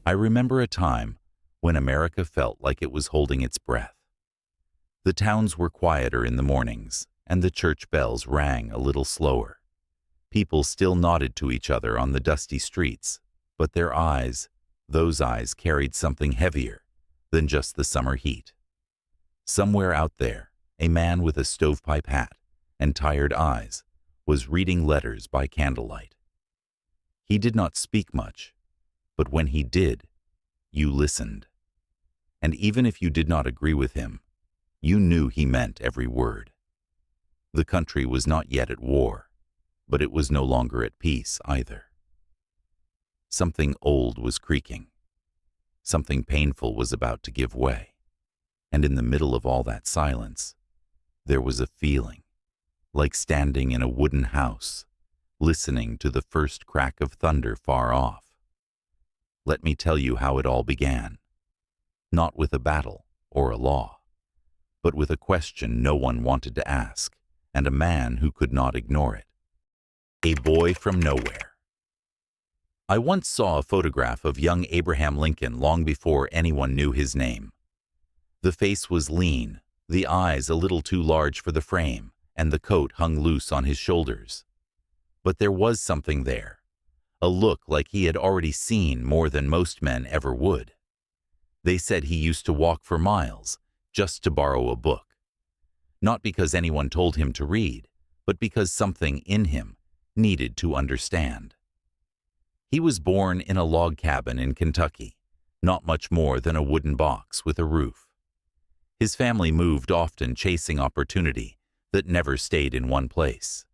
I remember a time when America felt like it was holding its breath. The towns were quieter in the mornings, and the church bells rang a little slower. People still nodded to each other on the dusty streets, but their eyes, those eyes carried something heavier than just the summer heat. Somewhere out there, a man with a stovepipe hat and tired eyes was reading letters by candlelight. He did not speak much, but when he did, you listened. And even if you did not agree with him, you knew he meant every word. The country was not yet at war, but it was no longer at peace either. Something old was creaking. Something painful was about to give way. And in the middle of all that silence, there was a feeling, like standing in a wooden house, listening to the first crack of thunder far off. Let me tell you how it all began. Not with a battle or a law, but with a question no one wanted to ask, and a man who could not ignore it. A boy from nowhere. I once saw a photograph of young Abraham Lincoln long before anyone knew his name. The face was lean, the eyes a little too large for the frame, and the coat hung loose on his shoulders. But there was something there, a look like he had already seen more than most men ever would. They said he used to walk for miles just to borrow a book. Not because anyone told him to read, but because something in him needed to understand. He was born in a log cabin in Kentucky, not much more than a wooden box with a roof. His family moved often, chasing opportunity that never stayed in one place.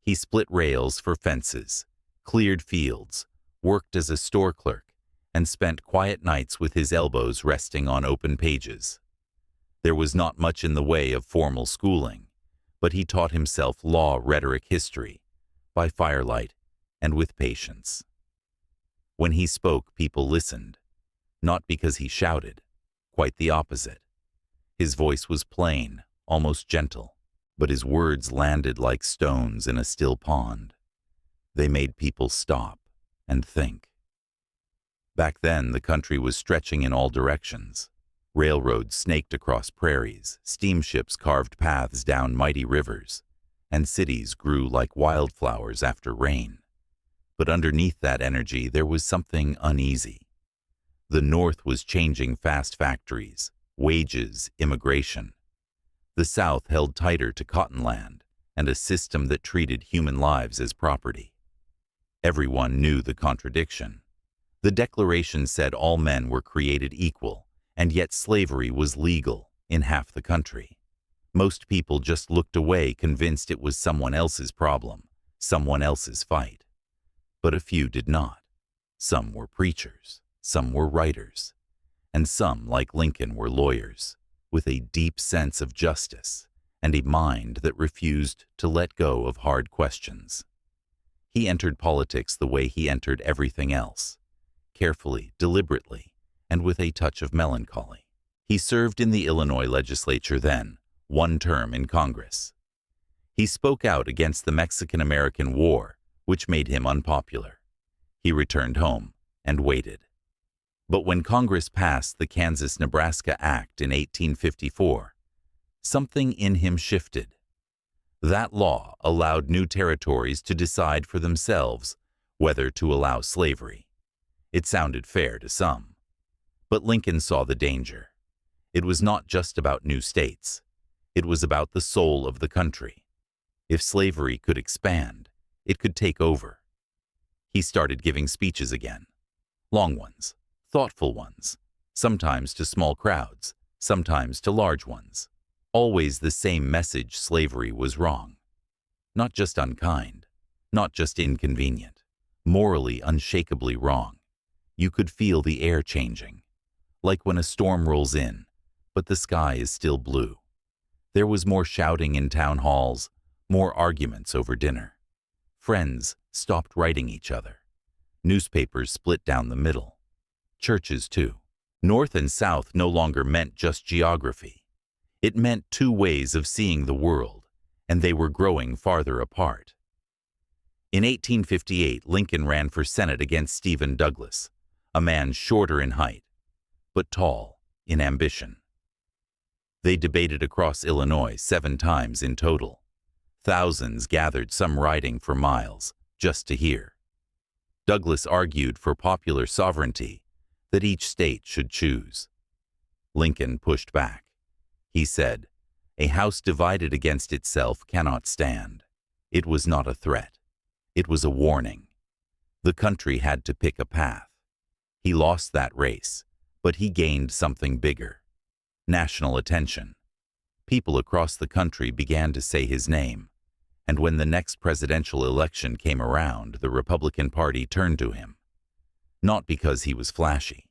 He split rails for fences, cleared fields, worked as a store clerk, and spent quiet nights with his elbows resting on open pages. There was not much in the way of formal schooling, but he taught himself law, rhetoric, history, by firelight and with patience. When he spoke, people listened, not because he shouted, quite the opposite. His voice was plain, almost gentle, but his words landed like stones in a still pond. They made people stop and think. Back then, the country was stretching in all directions. Railroads snaked across prairies, steamships carved paths down mighty rivers, and cities grew like wildflowers after rain. But underneath that energy, there was something uneasy. The North was changing fast: factories, wages, immigration. The South held tighter to cottonland and a system that treated human lives as property. Everyone knew the contradiction. The Declaration said all men were created equal, and yet slavery was legal in half the country. Most people just looked away, convinced it was someone else's problem, someone else's fight. But a few did not. Some were preachers, some were writers, and some, like Lincoln, were lawyers, with a deep sense of justice and a mind that refused to let go of hard questions. He entered politics the way he entered everything else, carefully, deliberately, and with a touch of melancholy. He served in the Illinois legislature then, one term in Congress. He spoke out against the Mexican-American War, which made him unpopular. He returned home and waited. But when Congress passed the Kansas-Nebraska Act in 1854, something in him shifted. That law allowed new territories to decide for themselves whether to allow slavery. It sounded fair to some. But Lincoln saw the danger. It was not just about new states. It was about the soul of the country. If slavery could expand, it could take over. He started giving speeches again. Long ones, thoughtful ones, sometimes to small crowds, sometimes to large ones. Always the same message: slavery was wrong. Not just unkind, not just inconvenient, morally unshakably wrong. You could feel the air changing, like when a storm rolls in, but the sky is still blue. There was more shouting in town halls, more arguments over dinner. Friends stopped writing each other. Newspapers split down the middle. Churches, too. North and South no longer meant just geography. It meant two ways of seeing the world, and they were growing farther apart. In 1858, Lincoln ran for Senate against Stephen Douglas, a man shorter in height, but tall in ambition. They debated across Illinois 7 times in total. Thousands gathered, some riding for miles, just to hear. Douglas argued for popular sovereignty, that each state should choose. Lincoln pushed back. He said, "A house divided against itself cannot stand." It was not a threat. It was a warning. The country had to pick a path. He lost that race, but he gained something bigger: national attention. People across the country began to say his name, and when the next presidential election came around, the Republican Party turned to him. Not because he was flashy,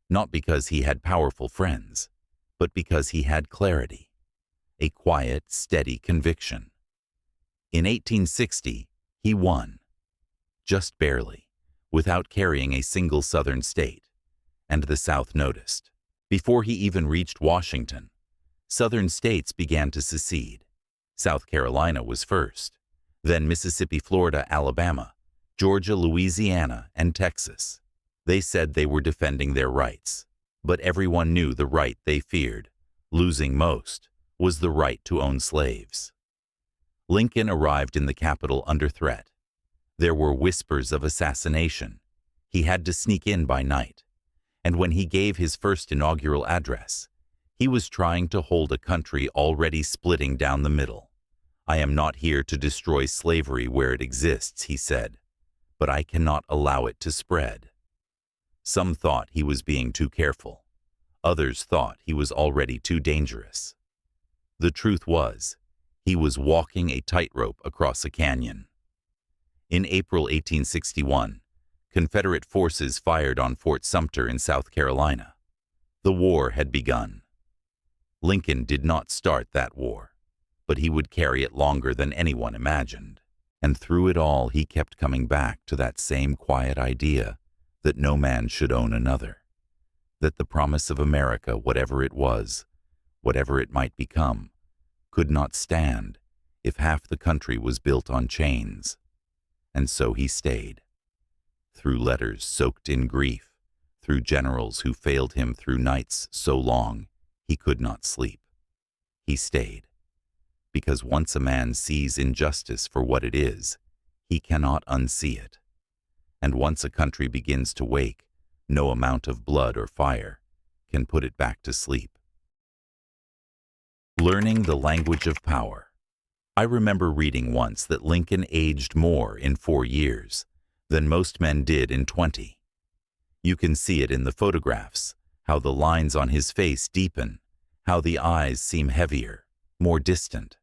not because he had powerful friends, but because he had clarity, a quiet, steady conviction. In 1860, he won, just barely, without carrying a single Southern state, and the South noticed. Before he even reached Washington, Southern states began to secede. South Carolina was first, then Mississippi, Florida, Alabama, Georgia, Louisiana, and Texas. They said they were defending their rights, but everyone knew the right they feared, losing most, was the right to own slaves. Lincoln arrived in the capital under threat. There were whispers of assassination. He had to sneak in by night. And when he gave his first inaugural address, he was trying to hold a country already splitting down the middle. "I am not here to destroy slavery where it exists," he said, "but I cannot allow it to spread." Some thought he was being too careful. Others thought he was already too dangerous. The truth was, he was walking a tightrope across a canyon. In April 1861, Confederate forces fired on Fort Sumter in South Carolina. The war had begun. Lincoln did not start that war, but he would carry it longer than anyone imagined. And through it all, he kept coming back to that same quiet idea that no man should own another, that the promise of America, whatever it was, whatever it might become, could not stand if half the country was built on chains. And so he stayed. Through letters soaked in grief, through generals who failed him, through nights so long he could not sleep. He stayed, because once a man sees injustice for what it is, he cannot unsee it. And once a country begins to wake, no amount of blood or fire can put it back to sleep. Learning the language of power. I remember reading once that Lincoln aged more in 4 years than most men did in 20. You can see it in the photographs, how the lines on his face deepen, how the eyes seem heavier, more distant.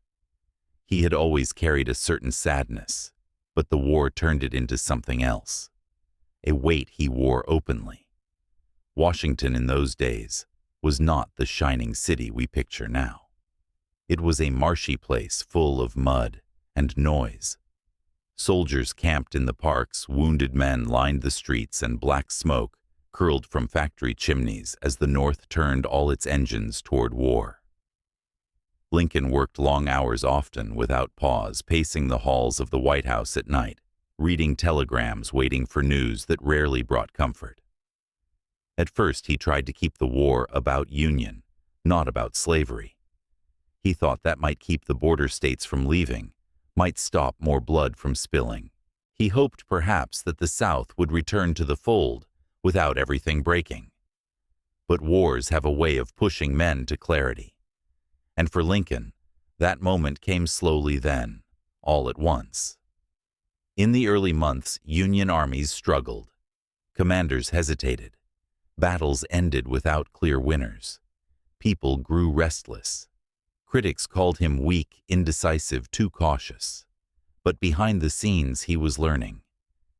He had always carried a certain sadness, but the war turned it into something else, a weight he wore openly. Washington in those days was not the shining city we picture now. It was a marshy place full of mud and noise. Soldiers camped in the parks, wounded men lined the streets, and black smoke curled from factory chimneys as the North turned all its engines toward war. Lincoln worked long hours, often without pause, pacing the halls of the White House at night, reading telegrams, waiting for news that rarely brought comfort. At first, he tried to keep the war about Union, not about slavery. He thought that might keep the border states from leaving, might stop more blood from spilling. He hoped perhaps that the South would return to the fold without everything breaking. But wars have a way of pushing men to clarity. And for Lincoln, that moment came slowly then, all at once. In the early months, Union armies struggled. Commanders hesitated. Battles ended without clear winners. People grew restless. Critics called him weak, indecisive, too cautious. But behind the scenes, he was learning.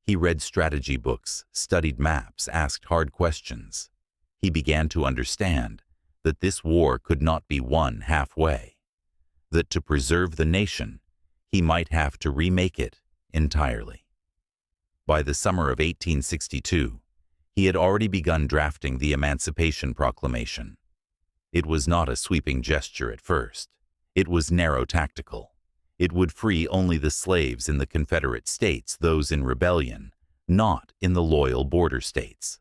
He read strategy books, studied maps, asked hard questions. He began to understand that this war could not be won halfway, that to preserve the nation, he might have to remake it entirely. By the summer of 1862, he had already begun drafting the Emancipation Proclamation. It was not a sweeping gesture at first. It was narrow, tactical. It would free only the slaves in the Confederate States, those in rebellion, not in the loyal border states.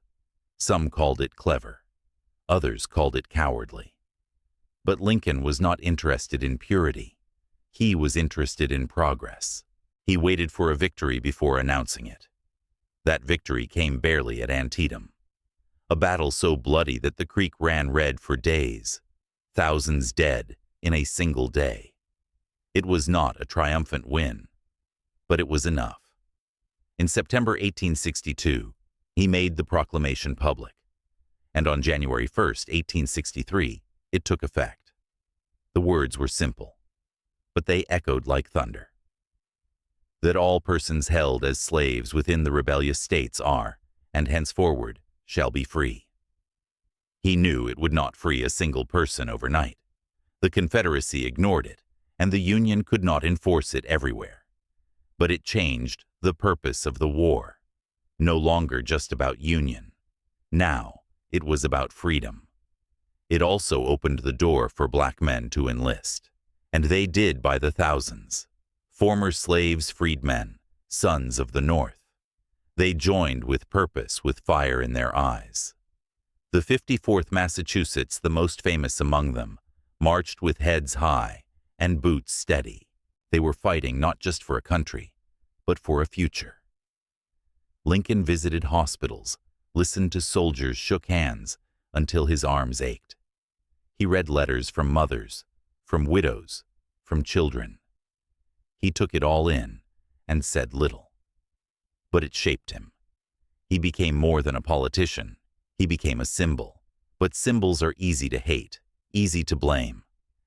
Some called it clever. Others called it cowardly. But Lincoln was not interested in purity. He was interested in progress. He waited for a victory before announcing it. That victory came barely at Antietam. A battle so bloody that the creek ran red for days. Thousands dead in a single day. It was not a triumphant win, but it was enough. In September 1862, he made the proclamation public, and on January 1st, 1863, it took effect. The words were simple, but they echoed like thunder. That all persons held as slaves within the rebellious states are, and henceforward, shall be free. He knew it would not free a single person overnight. The Confederacy ignored it, and the Union could not enforce it everywhere. But it changed the purpose of the war. No longer just about union. Now, it was about freedom. It also opened the door for black men to enlist. And they did by the thousands. Former slaves, freedmen, sons of the North. They joined with purpose, with fire in their eyes. The 54th Massachusetts, the most famous among them, marched with heads high and boots steady. They were fighting not just for a country, but for a future. Lincoln visited hospitals, listened to soldiers, shook hands until his arms ached. He read letters from mothers, from widows, from children. He took it all in and said little. But it shaped him. He became more than a politician. He became a symbol. But symbols are easy to hate, easy to blame.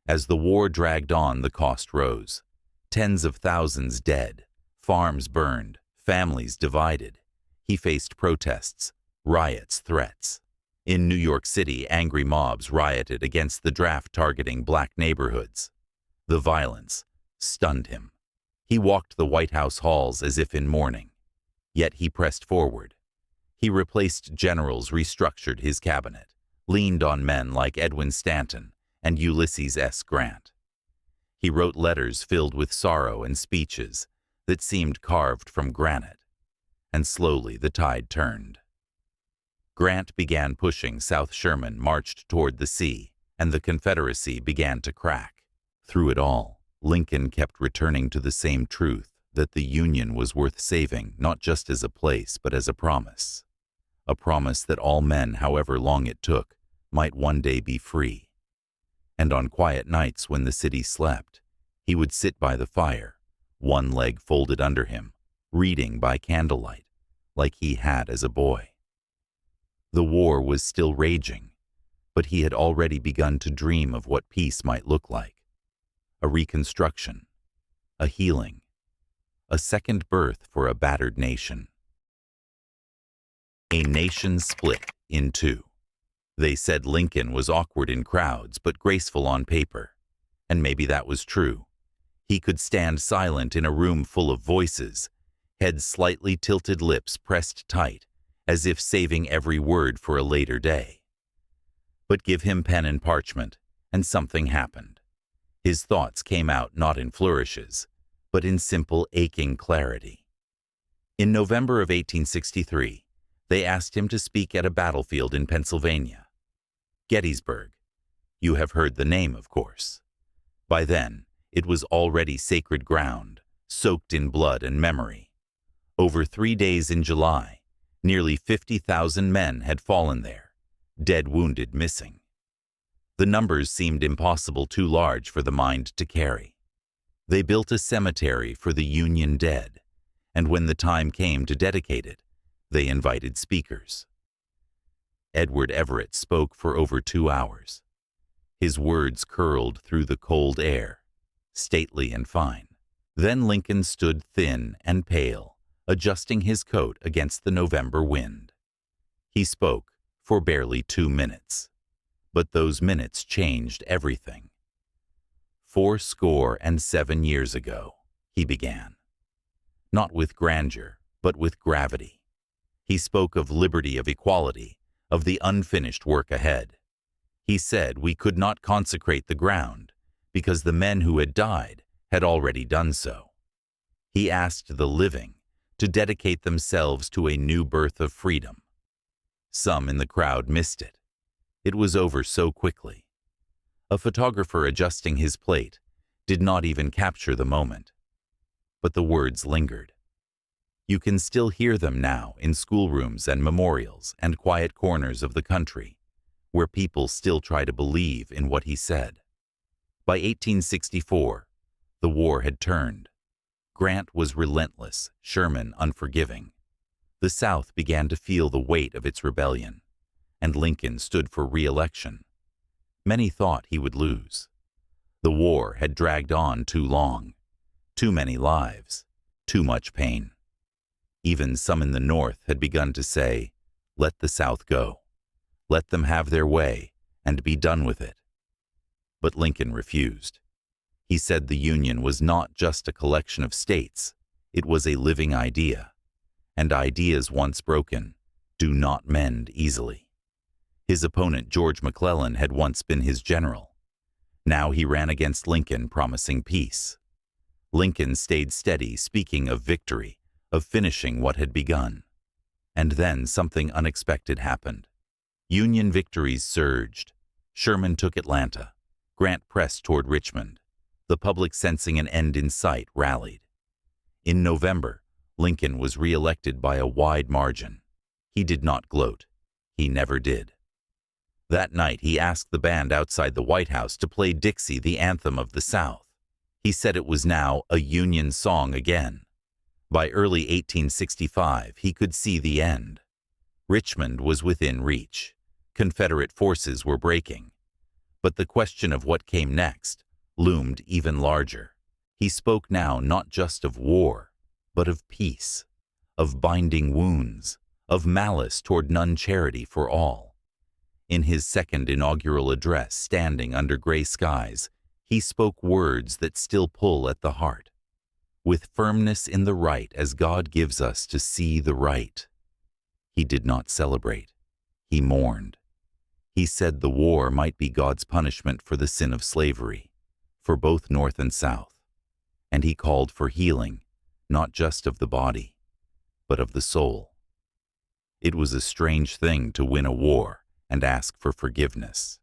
As the war dragged on, the cost rose. Tens of thousands dead, farms burned, families divided. He faced protests, riots, threats. In New York City, angry mobs rioted against the draft targeting black neighborhoods. The violence stunned him. He walked the White House halls as if in mourning. Yet he pressed forward. He replaced generals, restructured his cabinet, leaned on men like Edwin Stanton and Ulysses S. Grant. He wrote letters filled with sorrow and speeches that seemed carved from granite. And slowly the tide turned. Grant began pushing south. Sherman marched toward the sea, and the Confederacy began to crack. Through it all, Lincoln kept returning to the same truth, that the Union was worth saving, not just as a place, but as a promise. A promise that all men, however long it took, might one day be free. And on quiet nights when the city slept, he would sit by the fire, one leg folded under him, reading by candlelight, like he had as a boy. The war was still raging, but he had already begun to dream of what peace might look like. A reconstruction, a healing, a second birth for a battered nation. A nation split in two. They said Lincoln was awkward in crowds but graceful on paper, and maybe that was true. He could stand silent in a room full of voices, head slightly tilted, lips pressed tight, as if saving every word for a later day. But give him pen and parchment, and something happened. His thoughts came out not in flourishes, but in simple, aching clarity. In November of 1863, they asked him to speak at a battlefield in Pennsylvania. Gettysburg. You have heard the name, of course. By then, it was already sacred ground, soaked in blood and memory. Over 3 days in July, nearly 50,000 men had fallen there, dead, wounded, missing. The numbers seemed impossible, too large for the mind to carry. They built a cemetery for the Union dead, and when the time came to dedicate it, they invited speakers. Edward Everett spoke for over 2 hours. His words curled through the cold air, stately and fine. Then Lincoln stood thin and pale, adjusting his coat against the November wind. He spoke for barely 2 minutes. But those minutes changed everything. 77 years ago, he began. Not with grandeur, but with gravity. He spoke of liberty, of equality, of the unfinished work ahead. He said we could not consecrate the ground because the men who had died had already done so. He asked the living to dedicate themselves to a new birth of freedom. Some in the crowd missed it. It was over so quickly. A photographer adjusting his plate did not even capture the moment. But the words lingered. You can still hear them now in schoolrooms and memorials and quiet corners of the country, where people still try to believe in what he said. By 1864, the war had turned. Grant was relentless, Sherman unforgiving. The South began to feel the weight of its rebellion, and Lincoln stood for re-election. Many thought he would lose. The war had dragged on too long. Too many lives, too much pain. Even some in the North had begun to say, let the South go. Let them have their way and be done with it. But Lincoln refused. He said the Union was not just a collection of states, it was a living idea. And ideas once broken do not mend easily. His opponent George McClellan had once been his general. Now he ran against Lincoln promising peace. Lincoln stayed steady, speaking of victory, of finishing what had begun. And then something unexpected happened. Union victories surged. Sherman took Atlanta. Grant pressed toward Richmond. The public, sensing an end in sight, rallied. In November, Lincoln was re-elected by a wide margin. He did not gloat. He never did. That night, he asked the band outside the White House to play Dixie, the anthem of the South. He said it was now a Union song again. By early 1865, he could see the end. Richmond was within reach. Confederate forces were breaking. But the question of what came next loomed even larger. He spoke now not just of war, but of peace, of binding wounds, of malice toward none, charity for all. In his second inaugural address, standing under gray skies, he spoke words that still pull at the heart. With firmness in the right as God gives us to see the right. He did not celebrate. He mourned. He said the war might be God's punishment for the sin of slavery, for both North and South. And he called for healing, not just of the body, but of the soul. It was a strange thing to win a war and ask for forgiveness.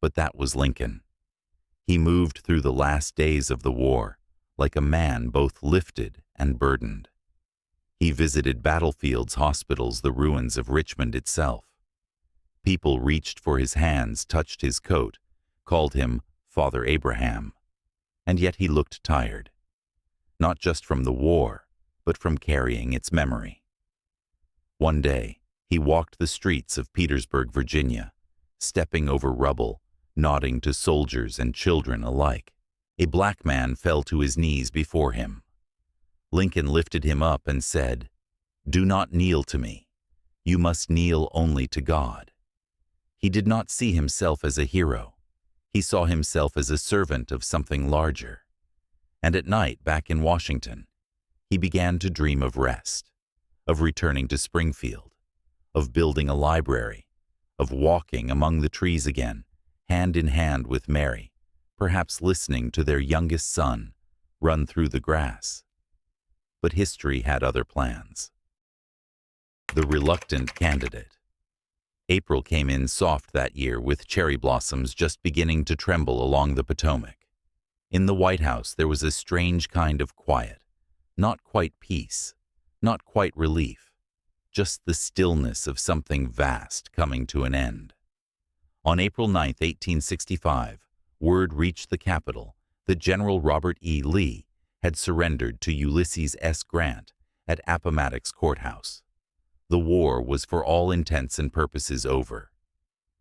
But that was Lincoln. He moved through the last days of the war like a man both lifted and burdened. He visited battlefields, hospitals, the ruins of Richmond itself. People reached for his hands, touched his coat, called him Father Abraham. And yet he looked tired, not just from the war, but from carrying its memory. One day, he walked the streets of Petersburg, Virginia, stepping over rubble, nodding to soldiers and children alike. A black man fell to his knees before him. Lincoln lifted him up and said, "Do not kneel to me. You must kneel only to God." He did not see himself as a hero. He saw himself as a servant of something larger. And at night, back in Washington, he began to dream of rest, of returning to Springfield, of building a library, of walking among the trees again, hand in hand with Mary, perhaps listening to their youngest son run through the grass. But history had other plans. The reluctant candidate. April came in soft that year, with cherry blossoms just beginning to tremble along the Potomac. In the White House there was a strange kind of quiet, not quite peace, not quite relief, just the stillness of something vast coming to an end. On April 9, 1865, word reached the Capitol that General Robert E. Lee had surrendered to Ulysses S. Grant at Appomattox Courthouse. The war was for all intents and purposes over.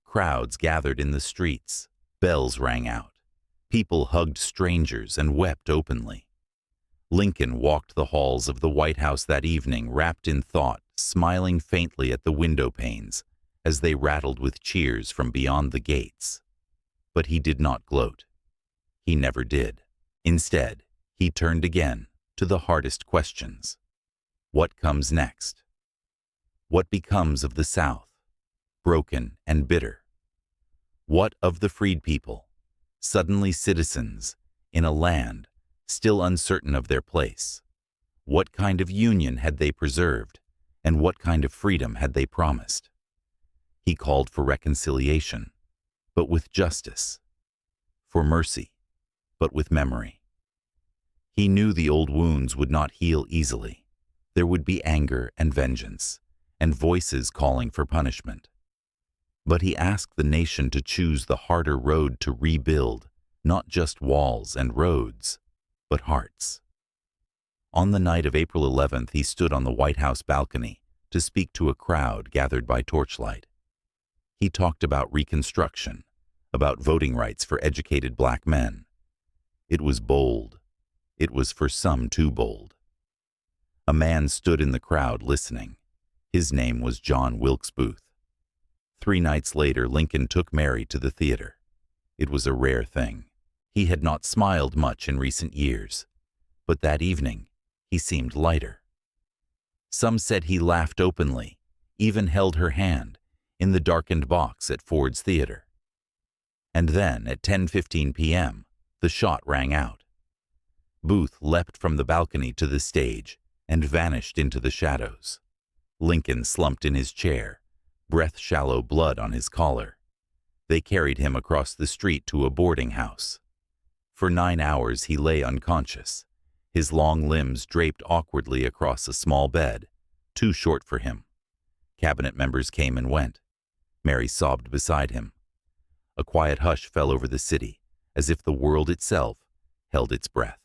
Crowds gathered in the streets, bells rang out, people hugged strangers and wept openly. Lincoln walked the halls of the White House that evening, wrapped in thought, smiling faintly at the window panes as they rattled with cheers from beyond the gates. But he did not gloat. He never did. Instead, he turned again to the hardest questions. What comes next? What becomes of the South, broken and bitter? What of the freed people, suddenly citizens in a land still uncertain of their place. What kind of union had they preserved, and what kind of freedom had they promised? He called for reconciliation, but with justice, for mercy, but with memory. He knew the old wounds would not heal easily. There would be anger and vengeance, and voices calling for punishment. But he asked the nation to choose the harder road to rebuild, not just walls and roads, but hearts. On the night of April 11th, he stood on the White House balcony to speak to a crowd gathered by torchlight. He talked about Reconstruction, about voting rights for educated black men. It was bold. It was for some too bold. A man stood in the crowd listening. His name was John Wilkes Booth. 3 nights later, Lincoln took Mary to the theater. It was a rare thing. He had not smiled much in recent years, but that evening he seemed lighter. Some said he laughed openly, even held her hand, in the darkened box at Ford's Theater. And then, at 10:15 p.m., the shot rang out. Booth leapt from the balcony to the stage and vanished into the shadows. Lincoln slumped in his chair, breath-shallow blood on his collar. They carried him across the street to a boarding house. For 9 hours he lay unconscious, his long limbs draped awkwardly across a small bed, too short for him. Cabinet members came and went. Mary sobbed beside him. A quiet hush fell over the city, as if the world itself held its breath.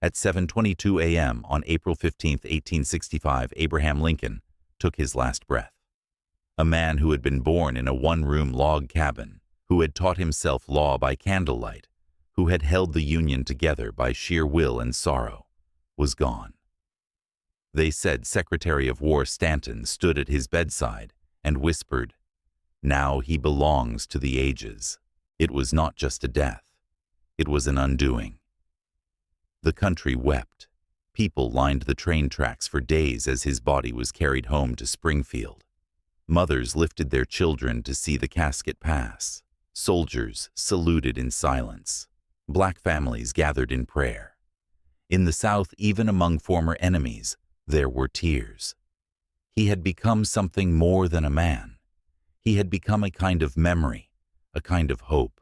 At 7:22 a.m. on April 15, 1865, Abraham Lincoln took his last breath. A man who had been born in a one-room log cabin, who had taught himself law by candlelight, who had held the Union together by sheer will and sorrow, was gone. They said Secretary of War Stanton stood at his bedside and whispered, "Now he belongs to the ages." It was not just a death. It was an undoing. The country wept. People lined the train tracks for days as his body was carried home to Springfield. Mothers lifted their children to see the casket pass. Soldiers saluted in silence. Black families gathered in prayer. In the South, even among former enemies, there were tears. He had become something more than a man. He had become a kind of memory, a kind of hope.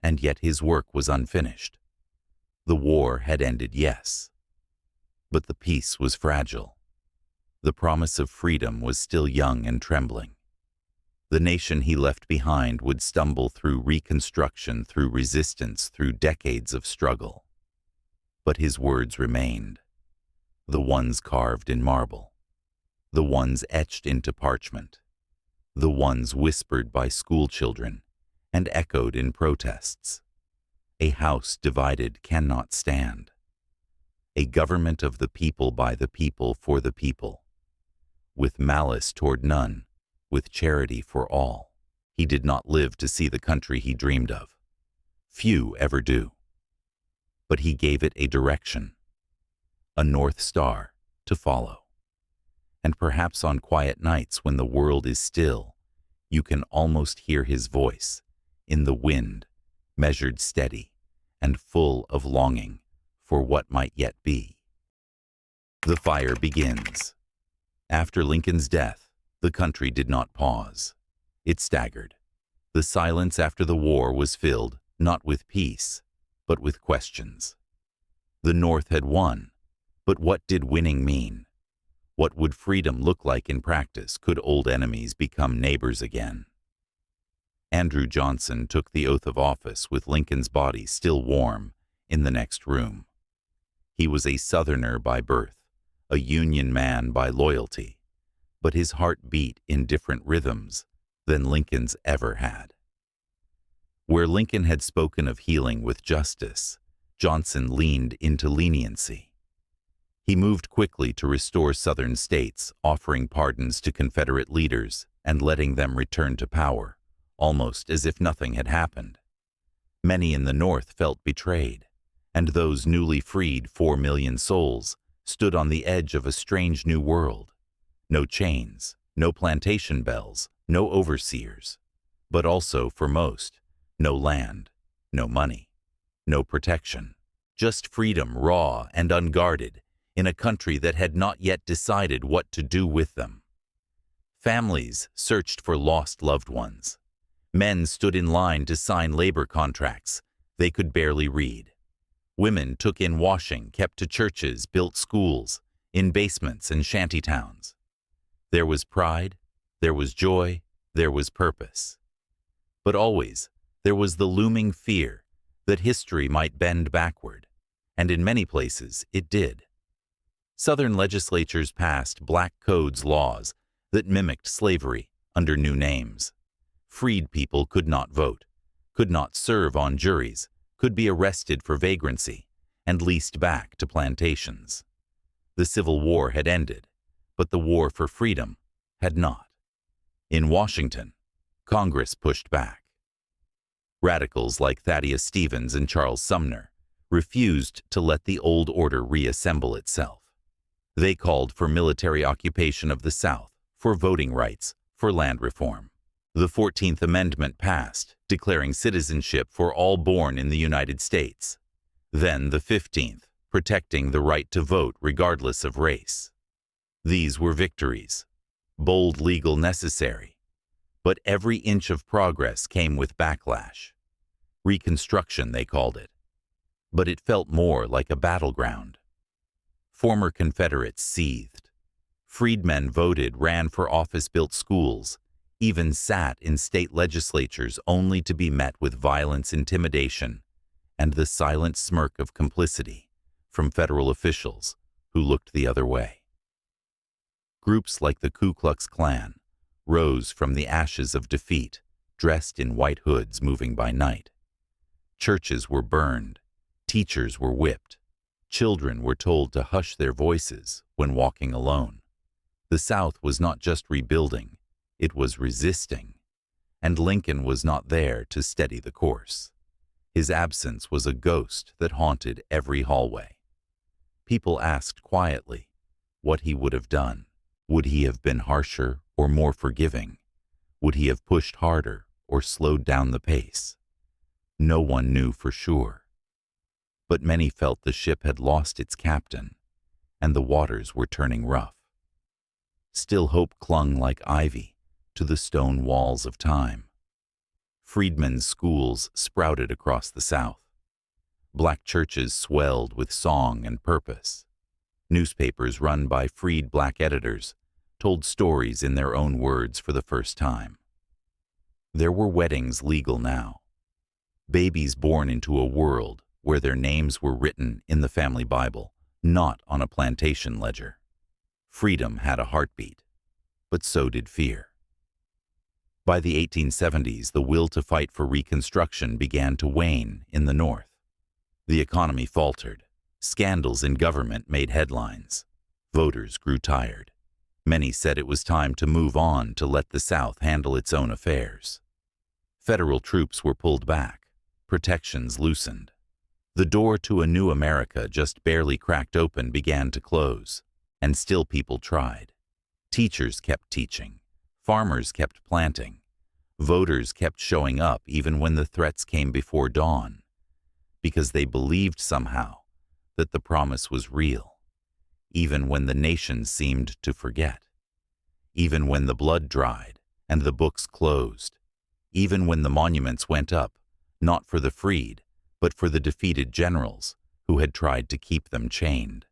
And yet his work was unfinished. The war had ended, yes, but the peace was fragile. The promise of freedom was still young and trembling. The nation he left behind would stumble through reconstruction, through resistance, through decades of struggle. But his words remained, the ones carved in marble, the ones etched into parchment, the ones whispered by schoolchildren and echoed in protests. A house divided cannot stand. A government of the people, by the people, for the people. With malice toward none, with charity for all. He did not live to see the country he dreamed of. Few ever do. But he gave it a direction, a North Star to follow. And perhaps on quiet nights when the world is still, you can almost hear his voice in the wind, measured, steady, and full of longing for what might yet be. The fire begins. After Lincoln's death, the country did not pause. It staggered. The silence after the war was filled not with peace, but with questions. The North had won, but what did winning mean? What would freedom look like in practice? Could old enemies become neighbors again? Andrew Johnson took the oath of office with Lincoln's body still warm in the next room. He was a Southerner by birth, a Union man by loyalty, but his heart beat in different rhythms than Lincoln's ever had. Where Lincoln had spoken of healing with justice, Johnson leaned into leniency. He moved quickly to restore Southern states, offering pardons to Confederate leaders and letting them return to power, almost as if nothing had happened. Many in the North felt betrayed, and those newly freed 4 million souls stood on the edge of a strange new world. No chains, no plantation bells, no overseers, but also, for most, no land, no money, no protection, Just freedom, raw and unguarded, in a country that had not yet decided what to do with them. Families searched for lost loved ones. Men stood in line to sign labor contracts they could barely read. Women took in washing, kept to churches, built schools, in basements and shantytowns. There was pride, there was joy, there was purpose. But always, there was the looming fear that history might bend backward, and in many places it did. Southern legislatures passed black codes laws that mimicked slavery under new names. Freed people could not vote, could not serve on juries, could be arrested for vagrancy, and leased back to plantations. The Civil War had ended, but the war for freedom had not. In Washington, Congress pushed back. Radicals like Thaddeus Stevens and Charles Sumner refused to let the old order reassemble itself. They called for military occupation of the South, for voting rights, for land reform. The 14th Amendment passed, declaring citizenship for all born in the United States. Then the 15th, protecting the right to vote regardless of race. These were victories, bold, legal, necessary. But every inch of progress came with backlash. Reconstruction, they called it. But it felt more like a battleground. Former Confederates seethed. Freedmen voted, ran for office, built schools, even sat in state legislatures only to be met with violence, intimidation, and the silent smirk of complicity from federal officials who looked the other way. Groups like the Ku Klux Klan rose from the ashes of defeat, dressed in white hoods moving by night. Churches were burned, teachers were whipped, children were told to hush their voices when walking alone. The South was not just rebuilding, it was resisting, and Lincoln was not there to steady the course. His absence was a ghost that haunted every hallway. People asked quietly what he would have done. Would he have been harsher or more forgiving? Would he have pushed harder or slowed down the pace? No one knew for sure. But many felt the ship had lost its captain, and the waters were turning rough. Still hope clung like ivy to the stone walls of time. Freedmen's schools sprouted across the South. Black churches swelled with song and purpose. Newspapers run by freed black editors told stories in their own words for the first time. There were weddings legal now. Babies born into a world where their names were written in the family Bible, not on a plantation ledger. Freedom had a heartbeat, but so did fear. By the 1870s, the will to fight for Reconstruction began to wane in the North. The economy faltered. Scandals in government made headlines. Voters grew tired. Many said it was time to move on, to let the South handle its own affairs. Federal troops were pulled back. Protections loosened. The door to a new America just barely cracked open began to close. And still people tried. Teachers kept teaching. Farmers kept planting. Voters kept showing up even when the threats came before dawn, because they believed somehow that the promise was real, even when the nation seemed to forget, even when the blood dried and the books closed, even when the monuments went up, not for the freed, but for the defeated generals who had tried to keep them chained.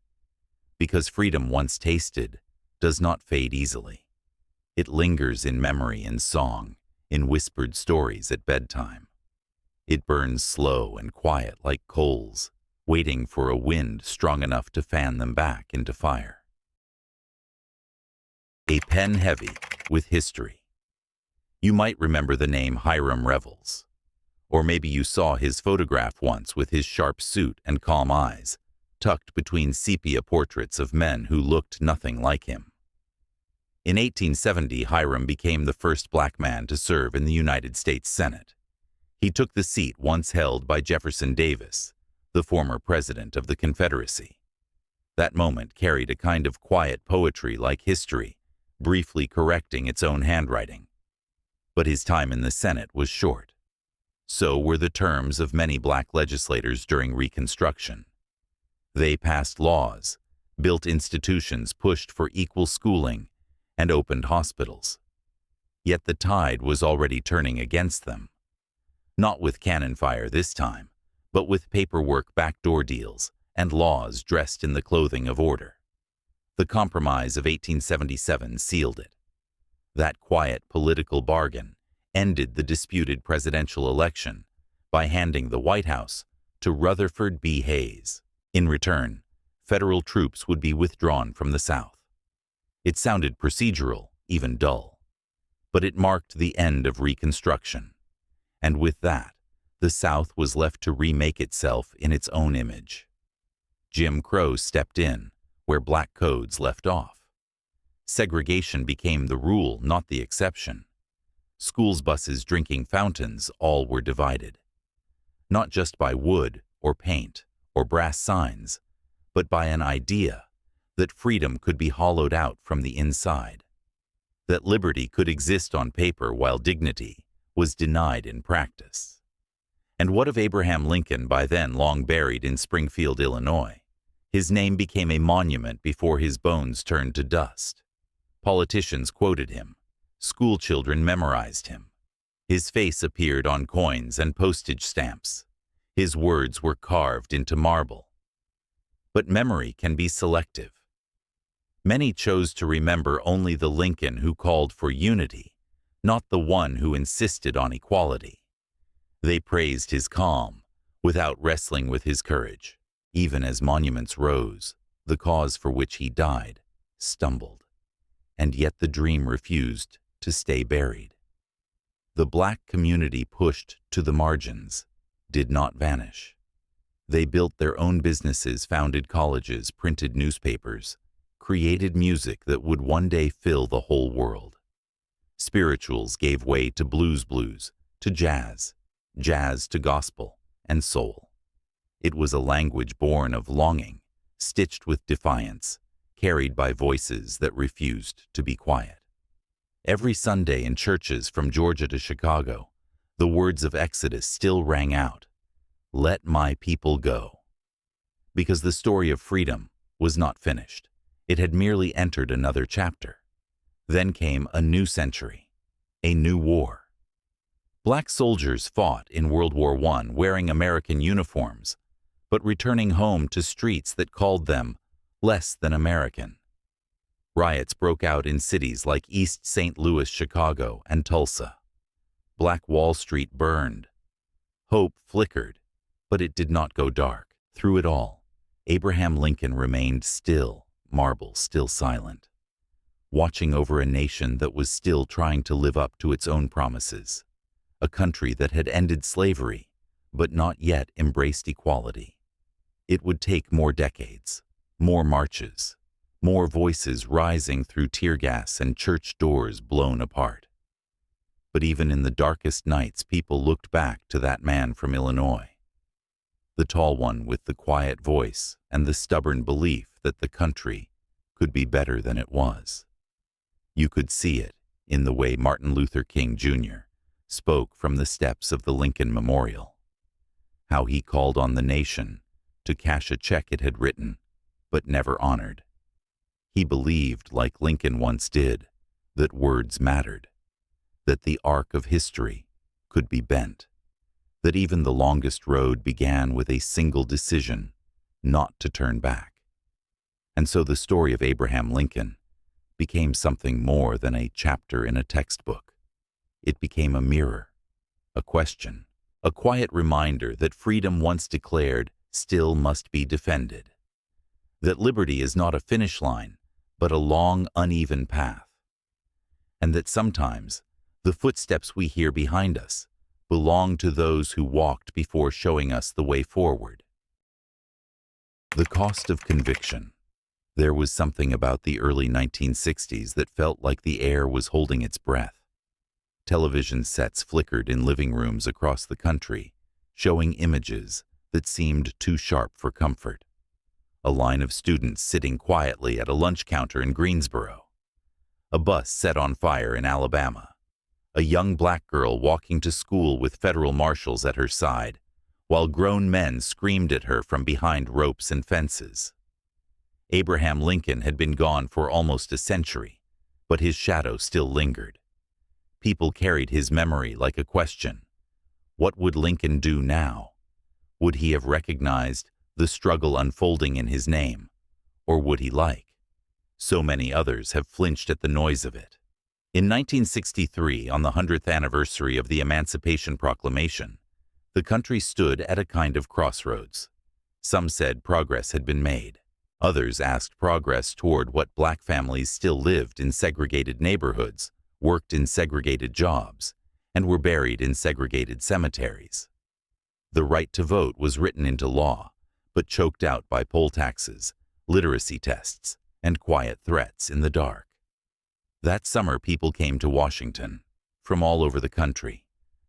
Because freedom once tasted does not fade easily. It lingers in memory, in song, in whispered stories at bedtime. It burns slow and quiet like coals, waiting for a wind strong enough to fan them back into fire. A pen heavy with history. You might remember the name Hiram Revels. Or maybe you saw his photograph once with his sharp suit and calm eyes, tucked between sepia portraits of men who looked nothing like him. In 1870, Hiram became the first black man to serve in the United States Senate. He took the seat once held by Jefferson Davis, the former president of the Confederacy. That moment carried a kind of quiet poetry like history, briefly correcting its own handwriting. But his time in the Senate was short. So were the terms of many black legislators during Reconstruction. They passed laws, built institutions, pushed for equal schooling, and opened hospitals. Yet the tide was already turning against them. Not with cannon fire this time, but with paperwork, backdoor deals, and laws dressed in the clothing of order. The Compromise of 1877 sealed it. That quiet political bargain ended the disputed presidential election by handing the White House to Rutherford B. Hayes. In return, federal troops would be withdrawn from the South. It sounded procedural, even dull. But it marked the end of Reconstruction. And with that, the South was left to remake itself in its own image. Jim Crow stepped in where black codes left off. Segregation became the rule, not the exception. Schools, buses, drinking fountains, all were divided. Not just by wood or paint or brass signs, but by an idea that freedom could be hollowed out from the inside, that liberty could exist on paper while dignity was denied in practice. And what of Abraham Lincoln, by then long buried in Springfield, Illinois? His name became a monument before his bones turned to dust. Politicians quoted him. School children memorized him. His face appeared on coins and postage stamps. His words were carved into marble. But memory can be selective. Many chose to remember only the Lincoln who called for unity, not the one who insisted on equality. They praised his calm, without wrestling with his courage. Even as monuments rose, the cause for which he died stumbled. And yet the dream refused to stay buried. The black community pushed to the margins, did not vanish. They built their own businesses, founded colleges, printed newspapers, created music that would one day fill the whole world. Spirituals gave way to blues, to jazz, jazz to gospel and soul. It was a language born of longing, stitched with defiance, carried by voices that refused to be quiet. Every Sunday in churches from Georgia to Chicago, the words of Exodus still rang out, "Let my people go." Because the story of freedom was not finished. It had merely entered another chapter. Then came a new century, a new war. Black soldiers fought in World War I wearing American uniforms, but returning home to streets that called them less than American. Riots broke out in cities like East St. Louis, Chicago, and Tulsa. Black Wall Street burned. Hope flickered, but it did not go dark. Through it all, Abraham Lincoln remained still, marble, still silent, watching over a nation that was still trying to live up to its own promises, a country that had ended slavery, but not yet embraced equality. It would take more decades, more marches, more voices rising through tear gas and church doors blown apart. But even in the darkest nights, people looked back to that man from Illinois, the tall one with the quiet voice and the stubborn belief that the country could be better than it was. You could see it in the way Martin Luther King Jr. spoke from the steps of the Lincoln Memorial, how he called on the nation to cash a check it had written but never honored. He believed, like Lincoln once did, that words mattered, that the arc of history could be bent, that even the longest road began with a single decision not to turn back. And so the story of Abraham Lincoln became something more than a chapter in a textbook. It became a mirror, a question, a quiet reminder that freedom once declared still must be defended, that liberty is not a finish line, but a long, uneven path, and that sometimes the footsteps we hear behind us belong to those who walked before showing us the way forward. The cost of conviction. There was something about the early 1960s that felt like the air was holding its breath. Television sets flickered in living rooms across the country, showing images that seemed too sharp for comfort. A line of students sitting quietly at a lunch counter in Greensboro. A bus set on fire in Alabama. A young black girl walking to school with federal marshals at her side, while grown men screamed at her from behind ropes and fences. Abraham Lincoln had been gone for almost a century, but his shadow still lingered. People carried his memory like a question. What would Lincoln do now? Would he have recognized the struggle unfolding in his name, or would he, like so many others, have flinched at the noise of it? In 1963, on the 100th anniversary of the Emancipation Proclamation, the country stood at a kind of crossroads. Some said progress had been made. Others asked progress toward what black families still lived in segregated neighborhoods, worked in segregated jobs, and were buried in segregated cemeteries. The right to vote was written into law, but choked out by poll taxes, literacy tests, and quiet threats in the dark. That summer, people came to Washington from all over the country.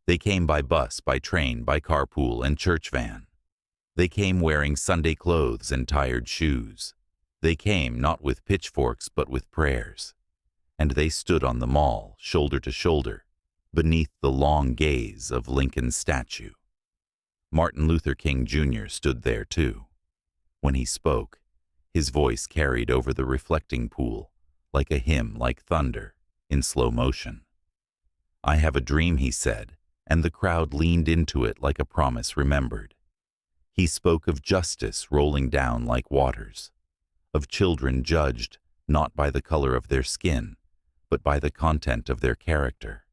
They came by bus, by train, by carpool, and church van. They came wearing Sunday clothes and tired shoes. They came not with pitchforks but with prayers. And they stood on the Mall, shoulder to shoulder, beneath the long gaze of Lincoln's statue. Martin Luther King Jr. stood there too. When he spoke, his voice carried over the reflecting pool, like a hymn, like thunder, in slow motion. "I have a dream," he said, and the crowd leaned into it like a promise remembered. He spoke of justice rolling down like waters, of children judged not by the color of their skin, but by the content of their character,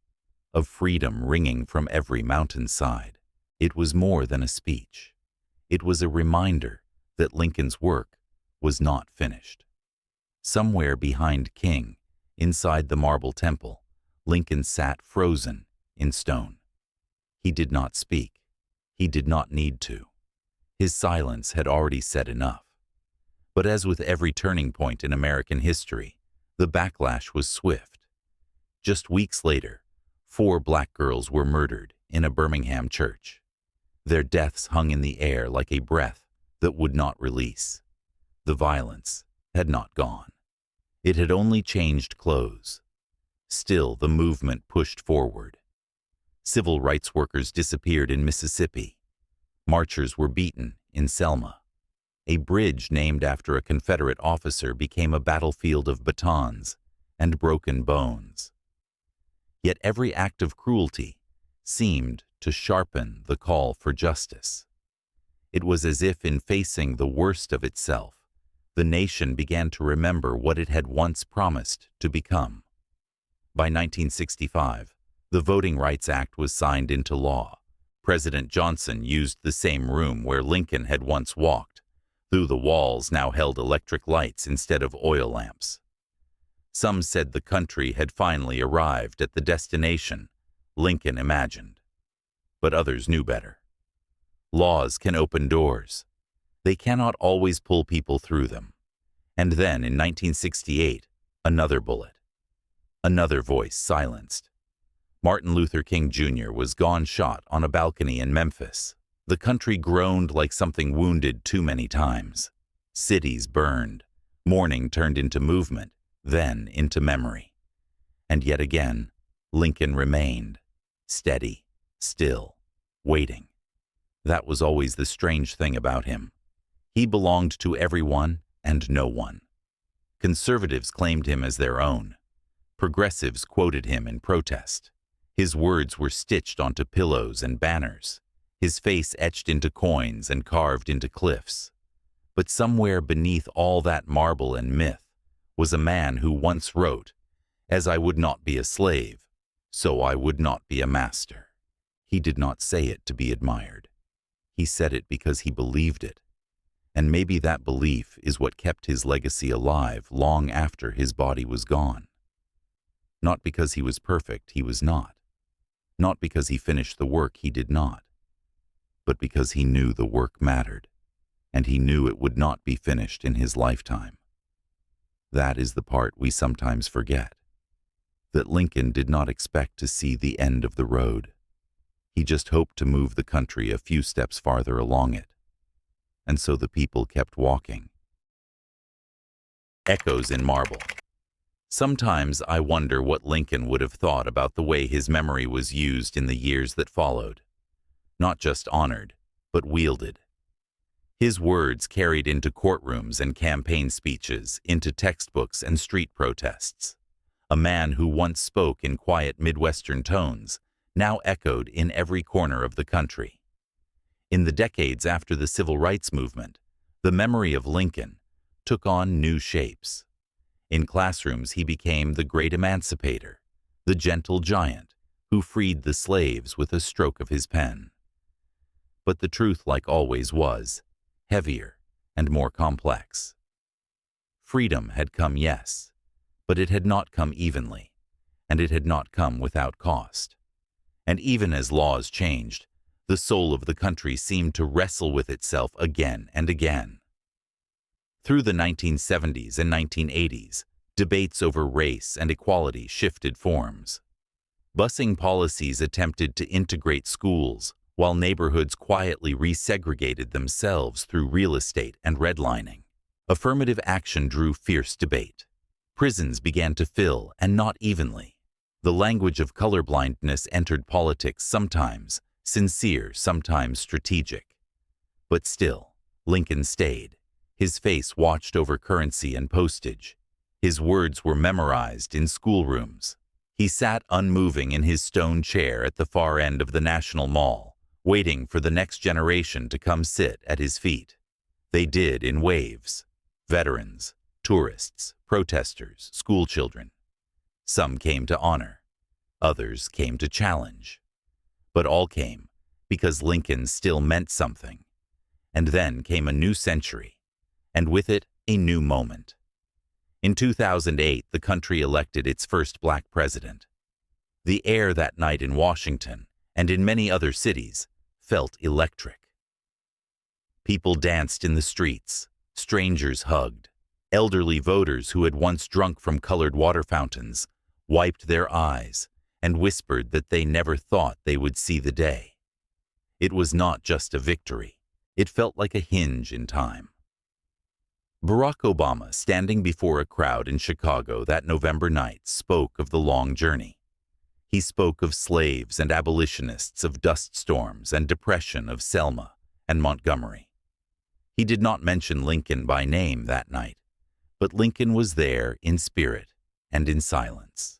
of freedom ringing from every mountainside. It was more than a speech. It was a reminder that Lincoln's work was not finished. Somewhere behind King, inside the marble temple, Lincoln sat frozen in stone. He did not speak. He did not need to. His silence had already said enough. But as with every turning point in American history, the backlash was swift. Just weeks later, 4 black girls were murdered in a Birmingham church. Their deaths hung in the air like a breath that would not release. The violence had not gone. It had only changed clothes. Still, the movement pushed forward. Civil rights workers disappeared in Mississippi. Marchers were beaten in Selma. A bridge named after a Confederate officer became a battlefield of batons and broken bones. Yet every act of cruelty seemed to sharpen the call for justice. It was as if, in facing the worst of itself, the nation began to remember what it had once promised to become. By 1965, the Voting Rights Act was signed into law. President Johnson used the same room where Lincoln had once walked. Through the walls now held electric lights instead of oil lamps. Some said the country had finally arrived at the destination Lincoln imagined. But others knew better. Laws can open doors. They cannot always pull people through them. And then, in 1968, another bullet. Another voice silenced. Martin Luther King Jr. was gone, shot on a balcony in Memphis. The country groaned like something wounded too many times. Cities burned. Mourning turned into movement, then into memory. And yet again, Lincoln remained, steady, still, waiting. That was always the strange thing about him. He belonged to everyone and no one. Conservatives claimed him as their own. Progressives quoted him in protest. His words were stitched onto pillows and banners, his face etched into coins and carved into cliffs. But somewhere beneath all that marble and myth was a man who once wrote, "As I would not be a slave, so I would not be a master." He did not say it to be admired. He said it because he believed it. And maybe that belief is what kept his legacy alive long after his body was gone. Not because he was perfect, he was not. Not because he finished the work, he did not. But because he knew the work mattered, and he knew it would not be finished in his lifetime. That is the part we sometimes forget. That Lincoln did not expect to see the end of the road. He just hoped to move the country a few steps farther along it. And so the people kept walking. Echoes in marble. Sometimes I wonder what Lincoln would have thought about the way his memory was used in the years that followed. Not just honored, but wielded. His words carried into courtrooms and campaign speeches, into textbooks and street protests. A man who once spoke in quiet Midwestern tones now echoed in every corner of the country. In the decades after the Civil Rights Movement, the memory of Lincoln took on new shapes. In classrooms, he became the great emancipator, the gentle giant who freed the slaves with a stroke of his pen. But the truth, like always, was heavier and more complex. Freedom had come, yes, but it had not come evenly, and it had not come without cost. And even as laws changed, the soul of the country seemed to wrestle with itself again and again. Through the 1970s and 1980s, debates over race and equality shifted forms. Busing policies attempted to integrate schools, while neighborhoods quietly resegregated themselves through real estate and redlining. Affirmative action drew fierce debate. Prisons began to fill, and not evenly. The language of colorblindness entered politics, sometimes sincere, sometimes strategic. But still, Lincoln stayed. His face watched over currency and postage. His words were memorized in schoolrooms. He sat unmoving in his stone chair at the far end of the National Mall, waiting for the next generation to come sit at his feet. They did in waves. Veterans, tourists, protesters, schoolchildren. Some came to honor. Others came to challenge. But all came because Lincoln still meant something. And then came a new century, and with it, a new moment. In 2008, the country elected its first black president. The air that night in Washington, and in many other cities, felt electric. People danced in the streets, strangers hugged. Elderly voters who had once drunk from colored water fountains wiped their eyes and whispered that they never thought they would see the day. It was not just a victory. It felt like a hinge in time. Barack Obama, standing before a crowd in Chicago that November night, spoke of the long journey. He spoke of slaves and abolitionists, of dust storms and depression, of Selma and Montgomery. He did not mention Lincoln by name that night, but Lincoln was there in spirit and in silence.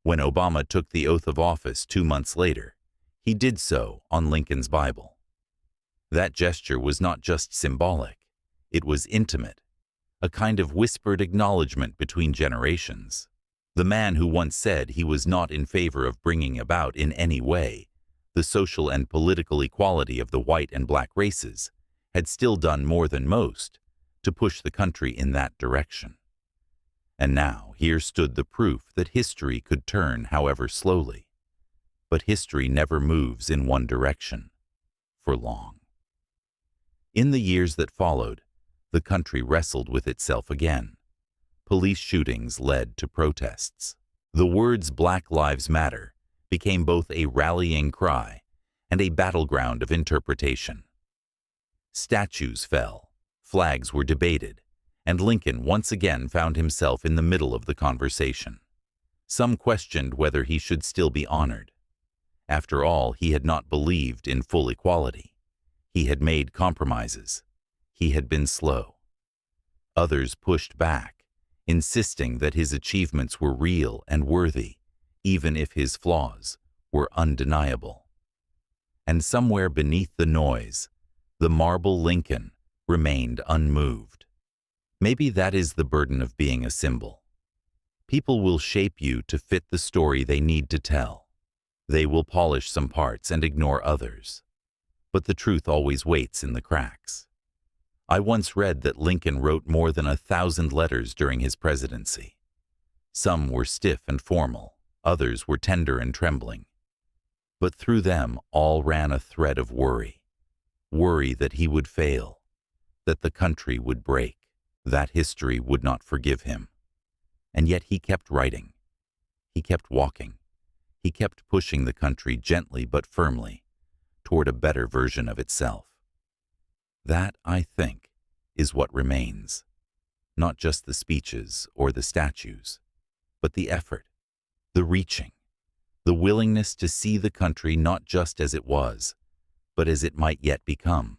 When Obama took the oath of office 2 months later, he did so on Lincoln's Bible. That gesture was not just symbolic, it was intimate, a kind of whispered acknowledgement between generations. The man who once said he was not in favor of bringing about in any way the social and political equality of the white and black races had still done more than most to push the country in that direction. And now here stood the proof that history could turn, however slowly. But history never moves in one direction for long. In the years that followed, the country wrestled with itself again. Police shootings led to protests. The words "Black Lives Matter" became both a rallying cry and a battleground of interpretation. Statues fell, flags were debated, and Lincoln once again found himself in the middle of the conversation. Some questioned whether he should still be honored. After all, he had not believed in full equality. He had made compromises. He had been slow. Others pushed back, insisting that his achievements were real and worthy, even if his flaws were undeniable. And somewhere beneath the noise, the marble Lincoln remained unmoved. Maybe that is the burden of being a symbol. People will shape you to fit the story they need to tell. They will polish some parts and ignore others. But the truth always waits in the cracks. I once read that Lincoln wrote more than 1,000 letters during his presidency. Some were stiff and formal, others were tender and trembling. But through them all ran a thread of worry. Worry that he would fail, that the country would break, that history would not forgive him. And yet he kept writing. He kept walking. He kept pushing the country gently but firmly toward a better version of itself. That, I think, is what remains. Not just the speeches or the statues, but the effort, the reaching, the willingness to see the country not just as it was, but as it might yet become.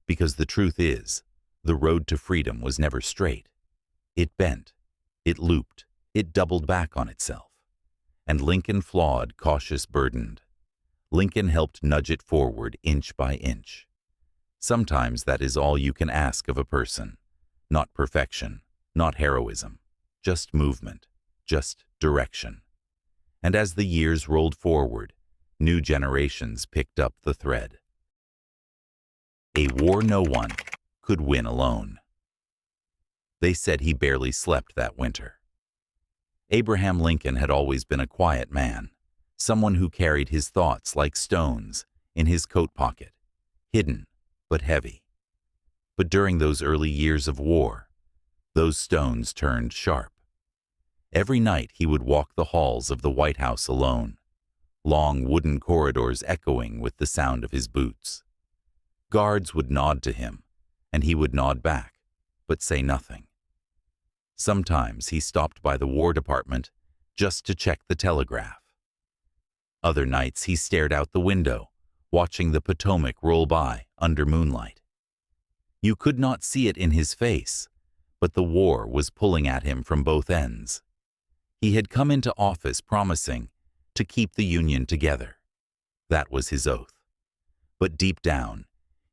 Because the truth is, the road to freedom was never straight. It bent, it looped, it doubled back on itself. And Lincoln flawed, cautious, burdened. Lincoln helped nudge it forward inch by inch. Sometimes that is all you can ask of a person. Not perfection, not heroism, just movement, just direction. And as the years rolled forward, new generations picked up the thread. A war no one could win alone. They said he barely slept that winter. Abraham Lincoln had always been a quiet man, someone who carried his thoughts like stones in his coat pocket, hidden but heavy. But during those early years of war, those stones turned sharp. Every night he would walk the halls of the White House alone, long wooden corridors echoing with the sound of his boots. Guards would nod to him, and he would nod back, but say nothing. Sometimes he stopped by the War Department just to check the telegraph. Other nights he stared out the window, watching the Potomac roll by under moonlight. You could not see it in his face, but the war was pulling at him from both ends. He had come into office promising to keep the Union together. That was his oath. But deep down,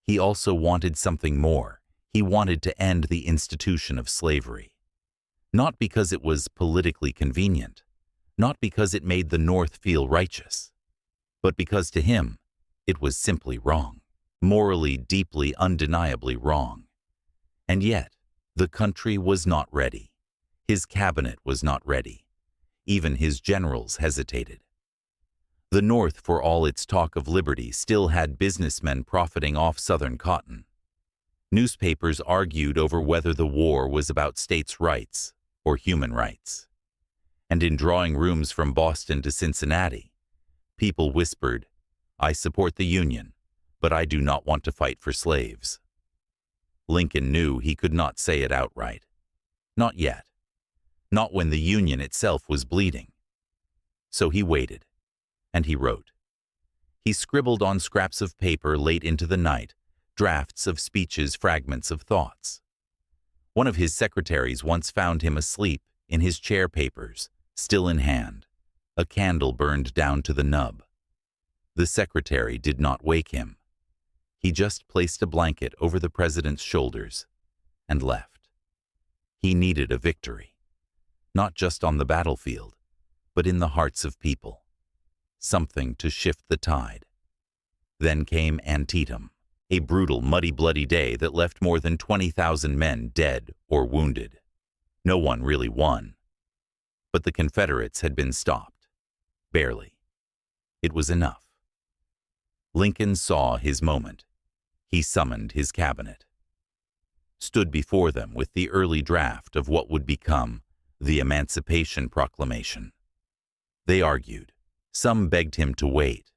he also wanted something more. He wanted to end the institution of slavery. Not because it was politically convenient, not because it made the North feel righteous, but because to him, it was simply wrong, morally, deeply, undeniably wrong. And yet, the country was not ready. His cabinet was not ready. Even his generals hesitated. The North, for all its talk of liberty, still had businessmen profiting off Southern cotton. Newspapers argued over whether the war was about states' rights or human rights. And in drawing rooms from Boston to Cincinnati, people whispered, "I support the Union, but I do not want to fight for slaves." Lincoln knew he could not say it outright. Not yet. Not when the Union itself was bleeding. So he waited, and he wrote. He scribbled on scraps of paper late into the night, drafts of speeches, fragments of thoughts. One of his secretaries once found him asleep in his chair papers, still in hand, a candle burned down to the nub. The secretary did not wake him. He just placed a blanket over the president's shoulders and left. He needed a victory, not just on the battlefield, but in the hearts of people. Something to shift the tide. Then came Antietam, a brutal, muddy, bloody day that left more than 20,000 men dead or wounded. No one really won. But the Confederates had been stopped. Barely. It was enough. Lincoln saw his moment. He summoned his cabinet. Stood before them with the early draft of what would become the Emancipation Proclamation. They argued. Some begged him to wait.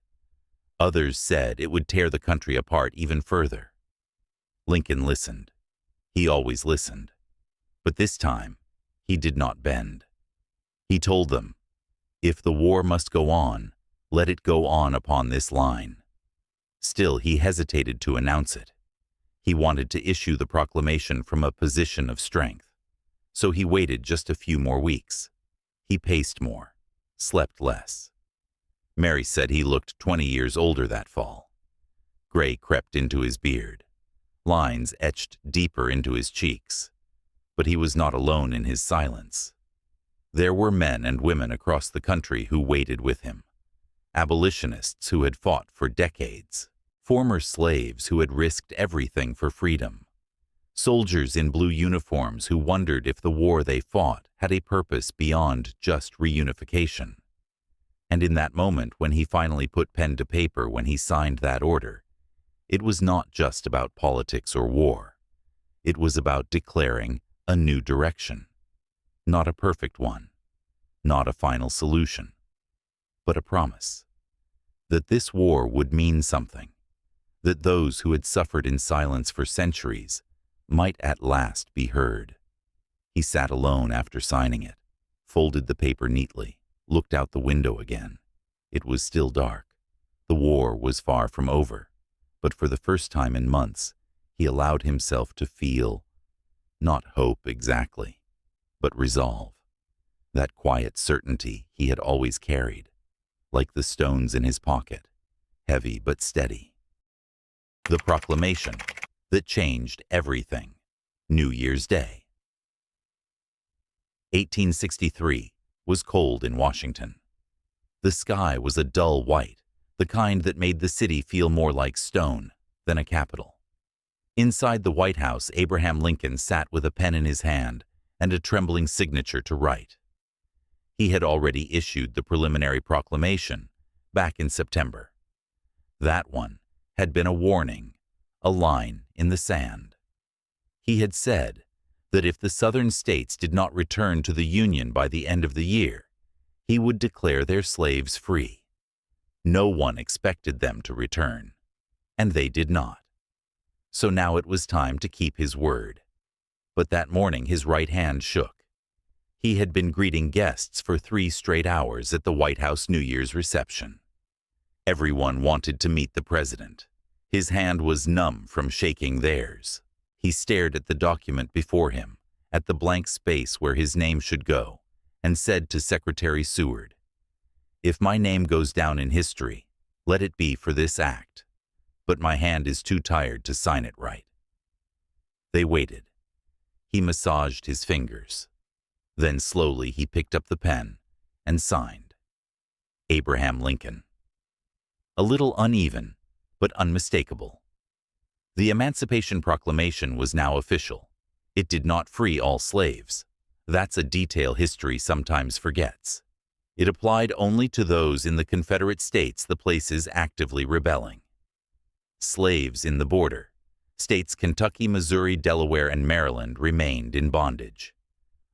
Others said it would tear the country apart even further. Lincoln listened. He always listened. But this time, he did not bend. He told them, if the war must go on, let it go on upon this line. Still, he hesitated to announce it. He wanted to issue the proclamation from a position of strength. So he waited just a few more weeks. He paced more, slept less. Mary said he looked 20 years older that fall. Gray crept into his beard. Lines etched deeper into his cheeks. But he was not alone in his silence. There were men and women across the country who waited with him. Abolitionists who had fought for decades. Former slaves who had risked everything for freedom. Soldiers in blue uniforms who wondered if the war they fought had a purpose beyond just reunification. And in that moment when he finally put pen to paper, when he signed that order, it was not just about politics or war. It was about declaring a new direction. Not a perfect one, not a final solution, but a promise. That this war would mean something. That those who had suffered in silence for centuries might at last be heard. He sat alone after signing it, folded the paper neatly, looked out the window again. It was still dark. The war was far from over. But for the first time in months, he allowed himself to feel, not hope exactly, but resolve, that quiet certainty he had always carried, like the stones in his pocket, heavy but steady. The proclamation that changed everything. New Year's Day. 1863 was cold in Washington. The sky was a dull white, the kind that made the city feel more like stone than a capital. Inside the White House, Abraham Lincoln sat with a pen in his hand and a trembling signature to write. He had already issued the preliminary proclamation back in September. That one had been a warning, a line in the sand. He had said that if the Southern states did not return to the Union by the end of the year, he would declare their slaves free. No one expected them to return, and they did not. So now it was time to keep his word. But that morning his right hand shook. He had been greeting guests for 3 straight hours at the White House New Year's reception. Everyone wanted to meet the president. His hand was numb from shaking theirs. He stared at the document before him, at the blank space where his name should go, and said to Secretary Seward, "If my name goes down in history, let it be for this act. But my hand is too tired to sign it right." They waited. He massaged his fingers. Then slowly he picked up the pen and signed. Abraham Lincoln. A little uneven, but unmistakable. The Emancipation Proclamation was now official. It did not free all slaves. That's a detail history sometimes forgets. It applied only to those in the Confederate States, the places actively rebelling. Slaves in the border, states Kentucky, Missouri, Delaware, and Maryland, remained in bondage.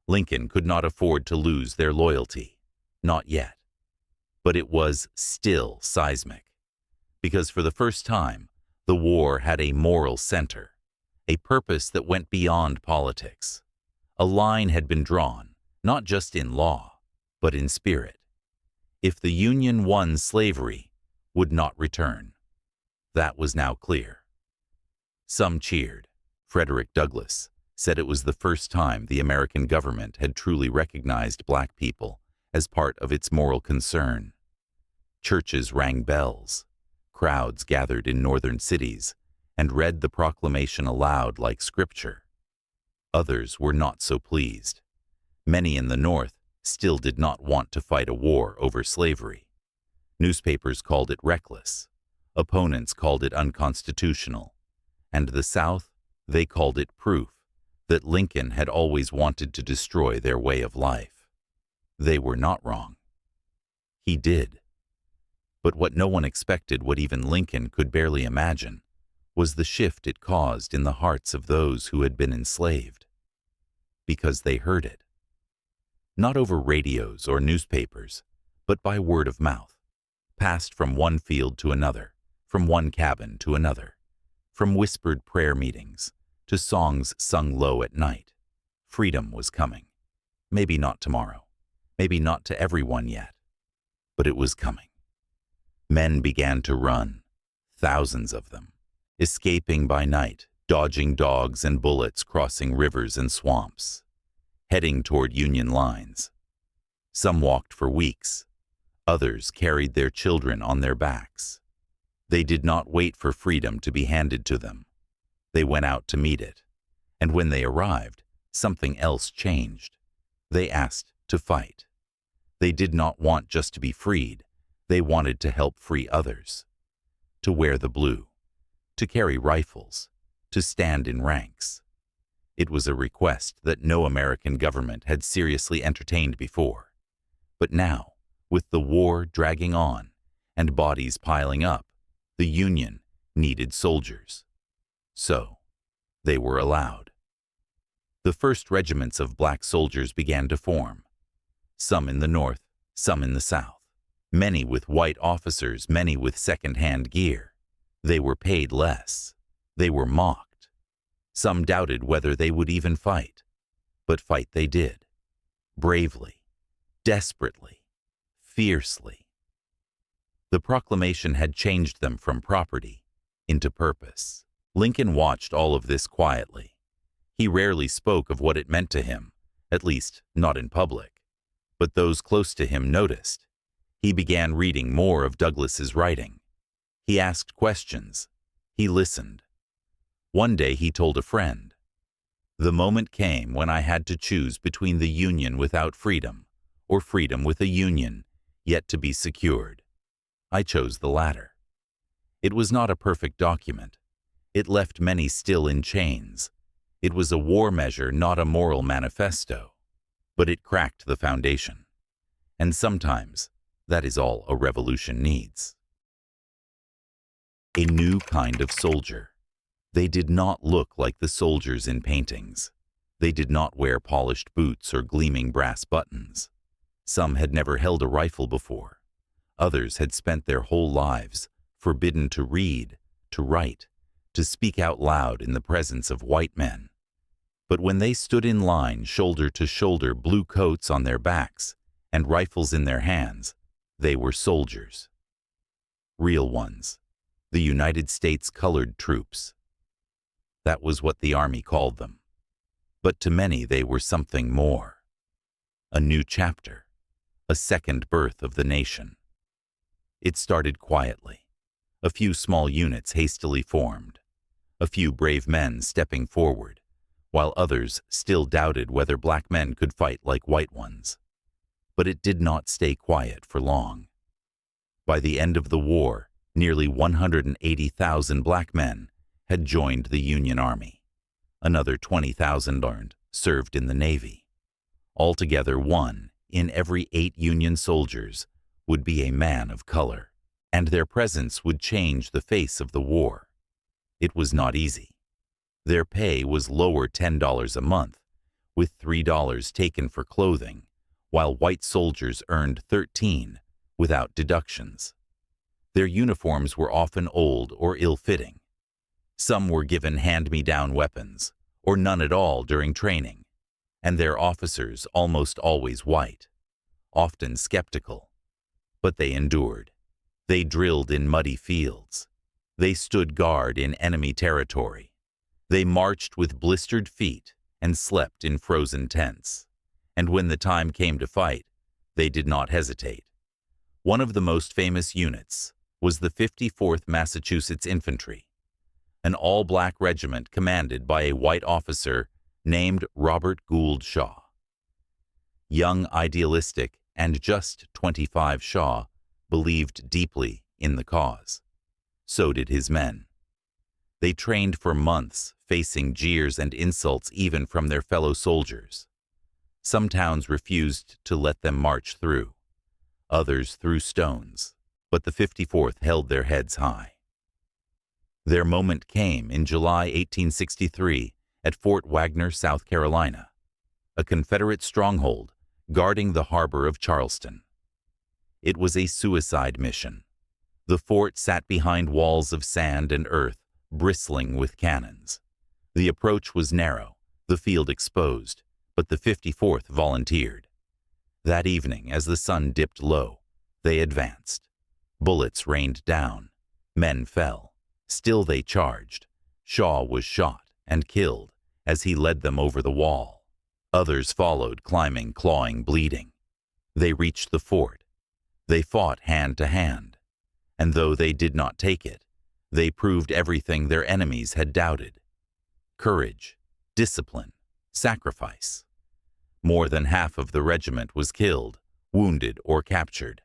Lincoln could not afford to lose their loyalty. Not yet. But it was still seismic. Because for the first time, the war had a moral center, a purpose that went beyond politics. A line had been drawn, not just in law, but in spirit. If the Union won, slavery would not return. That was now clear. Some cheered. Frederick Douglass said it was the first time the American government had truly recognized black people as part of its moral concern. Churches rang bells. Crowds gathered in northern cities and read the proclamation aloud like scripture. Others were not so pleased. Many in the North still did not want to fight a war over slavery. Newspapers called it reckless. Opponents called it unconstitutional. And the South, they called it proof that Lincoln had always wanted to destroy their way of life. They were not wrong. He did. But what no one expected, what even Lincoln could barely imagine, was the shift it caused in the hearts of those who had been enslaved. Because they heard it. Not over radios or newspapers, but by word of mouth, passed from one field to another, from one cabin to another, from whispered prayer meetings to songs sung low at night. Freedom was coming. Maybe not tomorrow, maybe not to everyone yet, but it was coming. Men began to run, thousands of them, escaping by night, dodging dogs and bullets, crossing rivers and swamps, heading toward Union lines. Some walked for weeks. Others carried their children on their backs. They did not wait for freedom to be handed to them. They went out to meet it. And when they arrived, something else changed. They asked to fight. They did not want just to be freed. They wanted to help free others, to wear the blue, to carry rifles, to stand in ranks. It was a request that no American government had seriously entertained before. But now, with the war dragging on and bodies piling up, the Union needed soldiers. So, they were allowed. The first regiments of black soldiers began to form, some in the North, some in the South. Many with white officers, many with second-hand gear. They were paid less. They were mocked. Some doubted whether they would even fight. But fight they did. Bravely, desperately, fiercely. The proclamation had changed them from property into purpose. Lincoln watched all of this quietly. He rarely spoke of what it meant to him, at least not in public. But those close to him noticed. He began reading more of Douglas's writing. He asked questions. He listened. One day he told a friend, "The moment came when I had to choose between the Union without freedom or freedom with a Union yet to be secured. I chose the latter." It was not a perfect document. It left many still in chains. It was a war measure, not a moral manifesto. But it cracked the foundation. And sometimes that is all a revolution needs. A new kind of soldier. They did not look like the soldiers in paintings. They did not wear polished boots or gleaming brass buttons. Some had never held a rifle before. Others had spent their whole lives forbidden to read, to write, to speak out loud in the presence of white men. But when they stood in line, shoulder to shoulder, blue coats on their backs and rifles in their hands, they were soldiers. Real ones. The United States colored troops. That was what the Army called them. But to many they were something more. A new chapter. A second birth of the nation. It started quietly. A few small units hastily formed. A few brave men stepping forward, while others still doubted whether black men could fight like white ones. But it did not stay quiet for long. By the end of the war, nearly 180,000 black men had joined the Union Army. Another 20,000 served in the Navy. Altogether, 1 in every 8 Union soldiers would be a man of color, and their presence would change the face of the war. It was not easy. Their pay was lower $10 a month, with $3 taken for clothing, while white soldiers earned $13 without deductions. Their uniforms were often old or ill-fitting. Some were given hand-me-down weapons, or none at all during training, and their officers almost always white, often skeptical. But they endured. They drilled in muddy fields. They stood guard in enemy territory. They marched with blistered feet and slept in frozen tents. And when the time came to fight, they did not hesitate. One of the most famous units was the 54th Massachusetts Infantry, an all-black regiment commanded by a white officer named Robert Gould Shaw. Young, idealistic, and just 25, Shaw believed deeply in the cause. So did his men. They trained for months, facing jeers and insults even from their fellow soldiers. Some towns refused to let them march through. Others threw stones, but the 54th held their heads high. Their moment came in July 1863 at Fort Wagner, South Carolina, a Confederate stronghold guarding the harbor of Charleston. It was a suicide mission. The fort sat behind walls of sand and earth, bristling with cannons. The approach was narrow, the field exposed, but the 54th volunteered. That evening, as the sun dipped low, they advanced. Bullets rained down. Men fell. Still they charged. Shaw was shot and killed as he led them over the wall. Others followed, climbing, clawing, bleeding. They reached the fort. They fought hand to hand. And though they did not take it, they proved everything their enemies had doubted. Courage, discipline, sacrifice. More than half of the regiment was killed, wounded, or captured.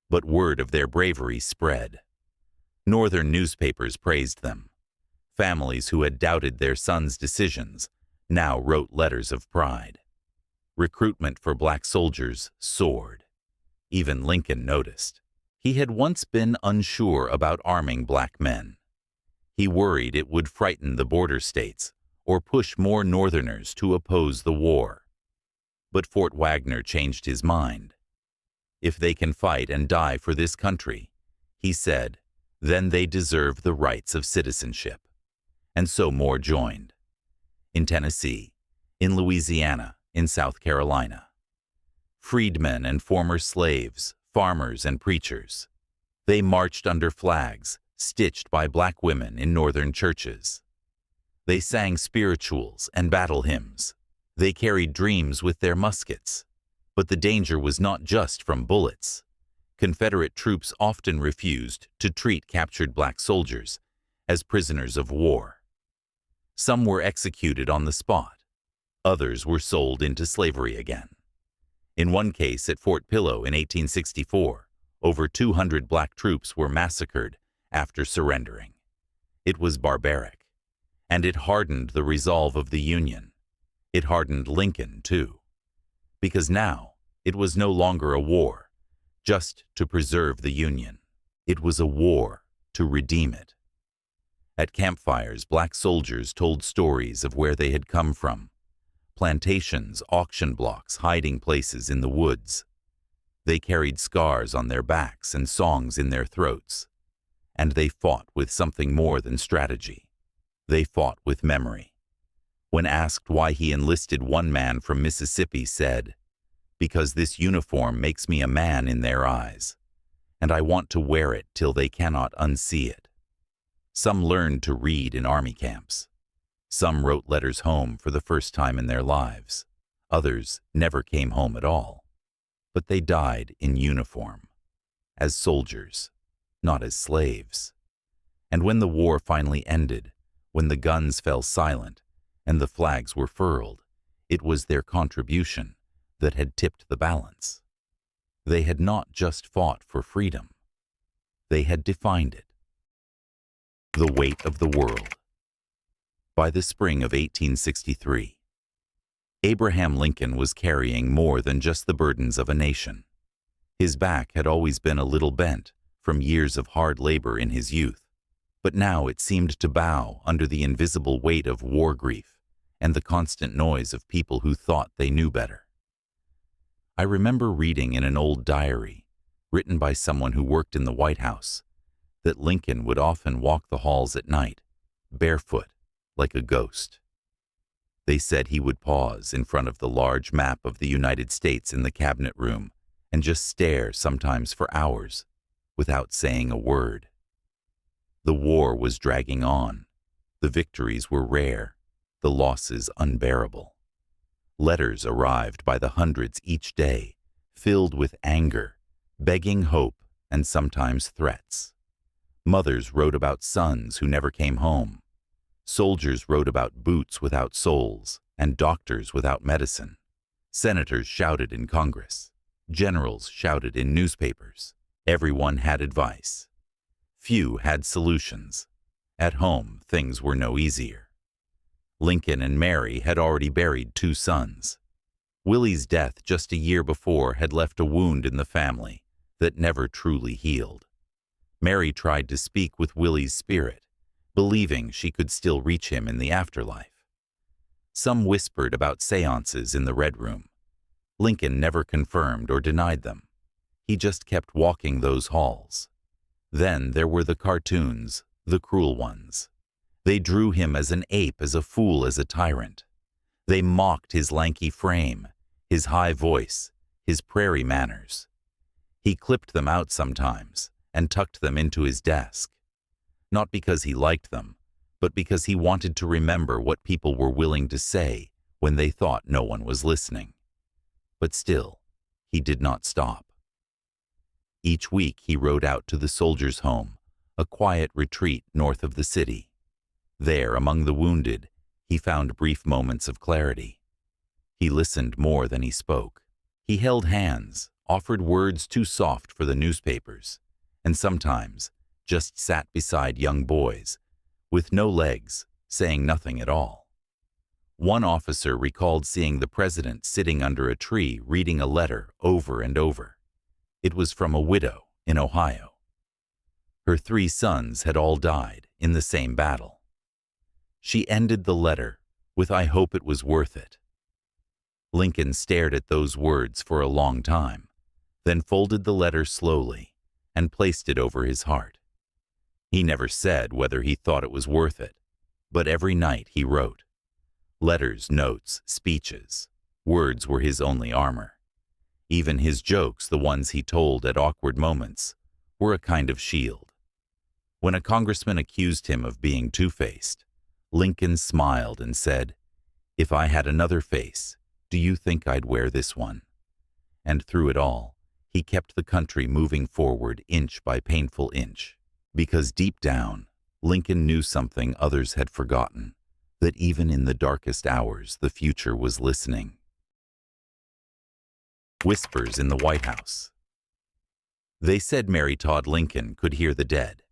But word of their bravery spread. Northern newspapers praised them. Families who had doubted their sons' decisions now wrote letters of pride. Recruitment for black soldiers soared. Even Lincoln noticed. He had once been unsure about arming black men. He worried it would frighten the border states or push more Northerners to oppose the war. But Fort Wagner changed his mind. If they can fight and die for this country, he said, then they deserve the rights of citizenship. And so more joined. In Tennessee, in Louisiana, in South Carolina. Freedmen and former slaves, farmers and preachers. They marched under flags, stitched by black women in northern churches. They sang spirituals and battle hymns. They carried dreams with their muskets. But the danger was not just from bullets. Confederate troops often refused to treat captured black soldiers as prisoners of war. Some were executed on the spot. Others were sold into slavery again. In one case at Fort Pillow in 1864, over 200 black troops were massacred after surrendering. It was barbaric, and it hardened the resolve of the Union. It hardened Lincoln, too, because now it was no longer a war just to preserve the Union. It was a war to redeem it. At campfires, black soldiers told stories of where they had come from: plantations, auction blocks, hiding places in the woods. They carried scars on their backs and songs in their throats. And they fought with something more than strategy. They fought with memory. When asked why he enlisted, one man from Mississippi said, "Because this uniform makes me a man in their eyes, and I want to wear it till they cannot unsee it." Some learned to read in army camps. Some wrote letters home for the first time in their lives. Others never came home at all. But they died in uniform, as soldiers, not as slaves. And when the war finally ended, when the guns fell silent and the flags were furled, it was their contribution that had tipped the balance. They had not just fought for freedom. They had defined it. The weight of the world. By the spring of 1863, Abraham Lincoln was carrying more than just the burdens of a nation. His back had always been a little bent from years of hard labor in his youth, but now it seemed to bow under the invisible weight of war grief and the constant noise of people who thought they knew better. I remember reading in an old diary, written by someone who worked in the White House, that Lincoln would often walk the halls at night, barefoot, like a ghost. They said he would pause in front of the large map of the United States in the cabinet room and just stare, sometimes for hours, without saying a word. The war was dragging on. The victories were rare, the losses unbearable. Letters arrived by the hundreds each day, filled with anger, begging hope, and sometimes threats. Mothers wrote about sons who never came home. Soldiers wrote about boots without soles and doctors without medicine. Senators shouted in Congress. Generals shouted in newspapers. Everyone had advice. Few had solutions. At home, things were no easier. Lincoln and Mary had already buried 2 sons. Willie's death just a year before had left a wound in the family that never truly healed. Mary tried to speak with Willie's spirit, believing she could still reach him in the afterlife. Some whispered about seances in the Red Room. Lincoln never confirmed or denied them. He just kept walking those halls. Then there were the cartoons, the cruel ones. They drew him as an ape, as a fool, as a tyrant. They mocked his lanky frame, his high voice, his prairie manners. He clipped them out sometimes and tucked them into his desk. Not because he liked them, but because he wanted to remember what people were willing to say when they thought no one was listening. But still, he did not stop. Each week he rode out to the soldiers' home, a quiet retreat north of the city. There, among the wounded, he found brief moments of clarity. He listened more than he spoke. He held hands, offered words too soft for the newspapers, and sometimes just sat beside young boys, with no legs, saying nothing at all. One officer recalled seeing the president sitting under a tree reading a letter over and over. It was from a widow in Ohio. Her 3 sons had all died in the same battle. She ended the letter with, "I hope it was worth it." Lincoln stared at those words for a long time, then folded the letter slowly and placed it over his heart. He never said whether he thought it was worth it, but every night he wrote. Letters, notes, speeches. Words were his only armor. Even his jokes, the ones he told at awkward moments, were a kind of shield. When a congressman accused him of being two-faced, Lincoln smiled and said, "If I had another face, do you think I'd wear this one?" And through it all, he kept the country moving forward inch by painful inch, because deep down, Lincoln knew something others had forgotten, that even in the darkest hours, the future was listening. Whispers in the White House. They said Mary Todd Lincoln could hear the dead.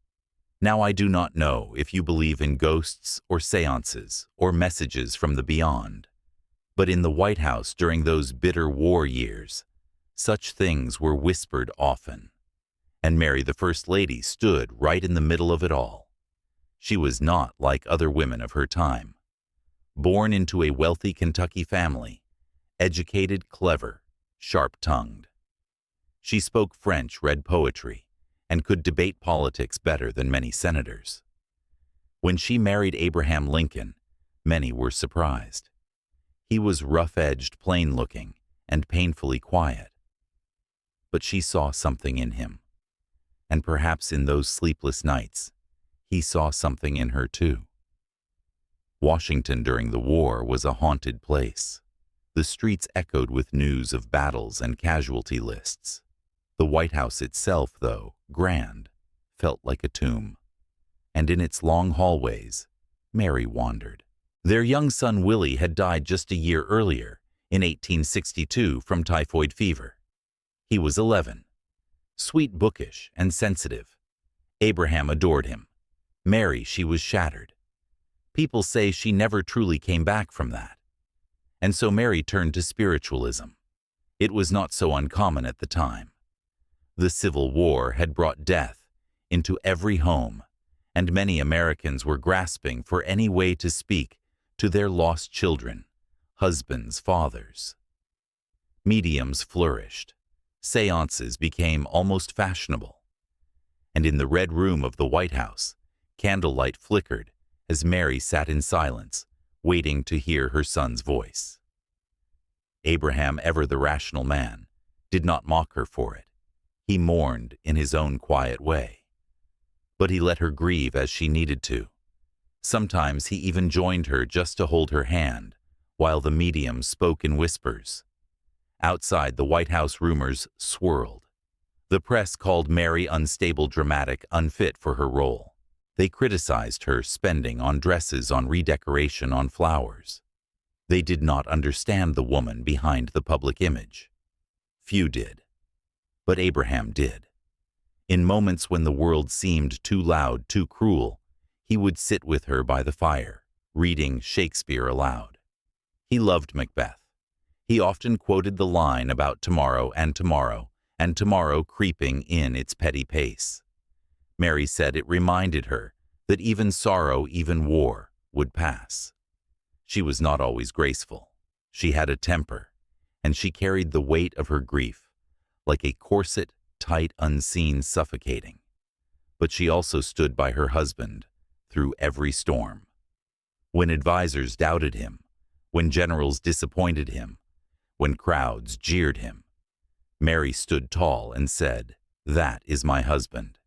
Now I do not know if you believe in ghosts or seances or messages from the beyond, but in the White House during those bitter war years, such things were whispered often. And Mary, the First Lady, stood right in the middle of it all. She was not like other women of her time. Born into a wealthy Kentucky family, educated, clever, sharp-tongued. She spoke French, read poetry, and could debate politics better than many senators. When she married Abraham Lincoln, many were surprised. He was rough-edged, plain-looking, and painfully quiet. But she saw something in him. And perhaps in those sleepless nights, he saw something in her too. Washington during the war was a haunted place. The streets echoed with news of battles and casualty lists. The White House itself, though grand, felt like a tomb. And in its long hallways, Mary wandered. Their young son Willie had died just a year earlier, in 1862, from typhoid fever. He was 11. Sweet, bookish, and sensitive. Abraham adored him. Mary, she was shattered. People say she never truly came back from that. And so Mary turned to spiritualism. It was not so uncommon at the time. The Civil War had brought death into every home, and many Americans were grasping for any way to speak to their lost children, husbands, fathers. Mediums flourished. Seances became almost fashionable. And in the Red Room of the White House, candlelight flickered as Mary sat in silence, waiting to hear her son's voice. Abraham, ever the rational man, did not mock her for it. He mourned in his own quiet way. But he let her grieve as she needed to. Sometimes he even joined her just to hold her hand, while the medium spoke in whispers. Outside, the White House rumors swirled. The press called Mary unstable, dramatic, unfit for her role. They criticized her spending on dresses, on redecoration, on flowers. They did not understand the woman behind the public image. Few did. But Abraham did. In moments when the world seemed too loud, too cruel, he would sit with her by the fire, reading Shakespeare aloud. He loved Macbeth. He often quoted the line about tomorrow and tomorrow creeping in its petty pace. Mary said it reminded her that even sorrow, even war, would pass. She was not always graceful. She had a temper, and she carried the weight of her grief like a corset, tight, unseen, suffocating. But she also stood by her husband through every storm. When advisors doubted him, when generals disappointed him, when crowds jeered him, Mary stood tall and said, "That is my husband.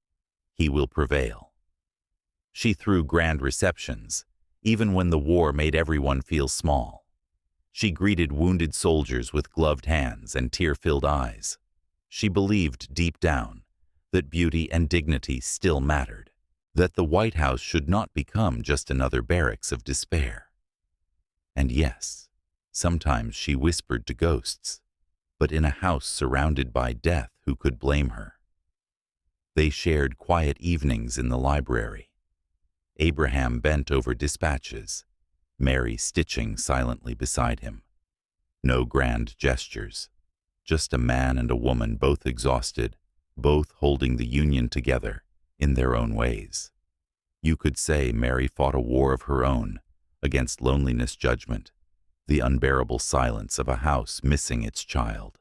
He will prevail." She threw grand receptions, even when the war made everyone feel small. She greeted wounded soldiers with gloved hands and tear-filled eyes. She believed deep down that beauty and dignity still mattered, that the White House should not become just another barracks of despair. And yes, sometimes she whispered to ghosts, but in a house surrounded by death, who could blame her? They shared quiet evenings in the library. Abraham bent over dispatches, Mary stitching silently beside him. No grand gestures. Just a man and a woman, both exhausted, both holding the Union together in their own ways. You could say Mary fought a war of her own against loneliness, judgment, the unbearable silence of a house missing its child.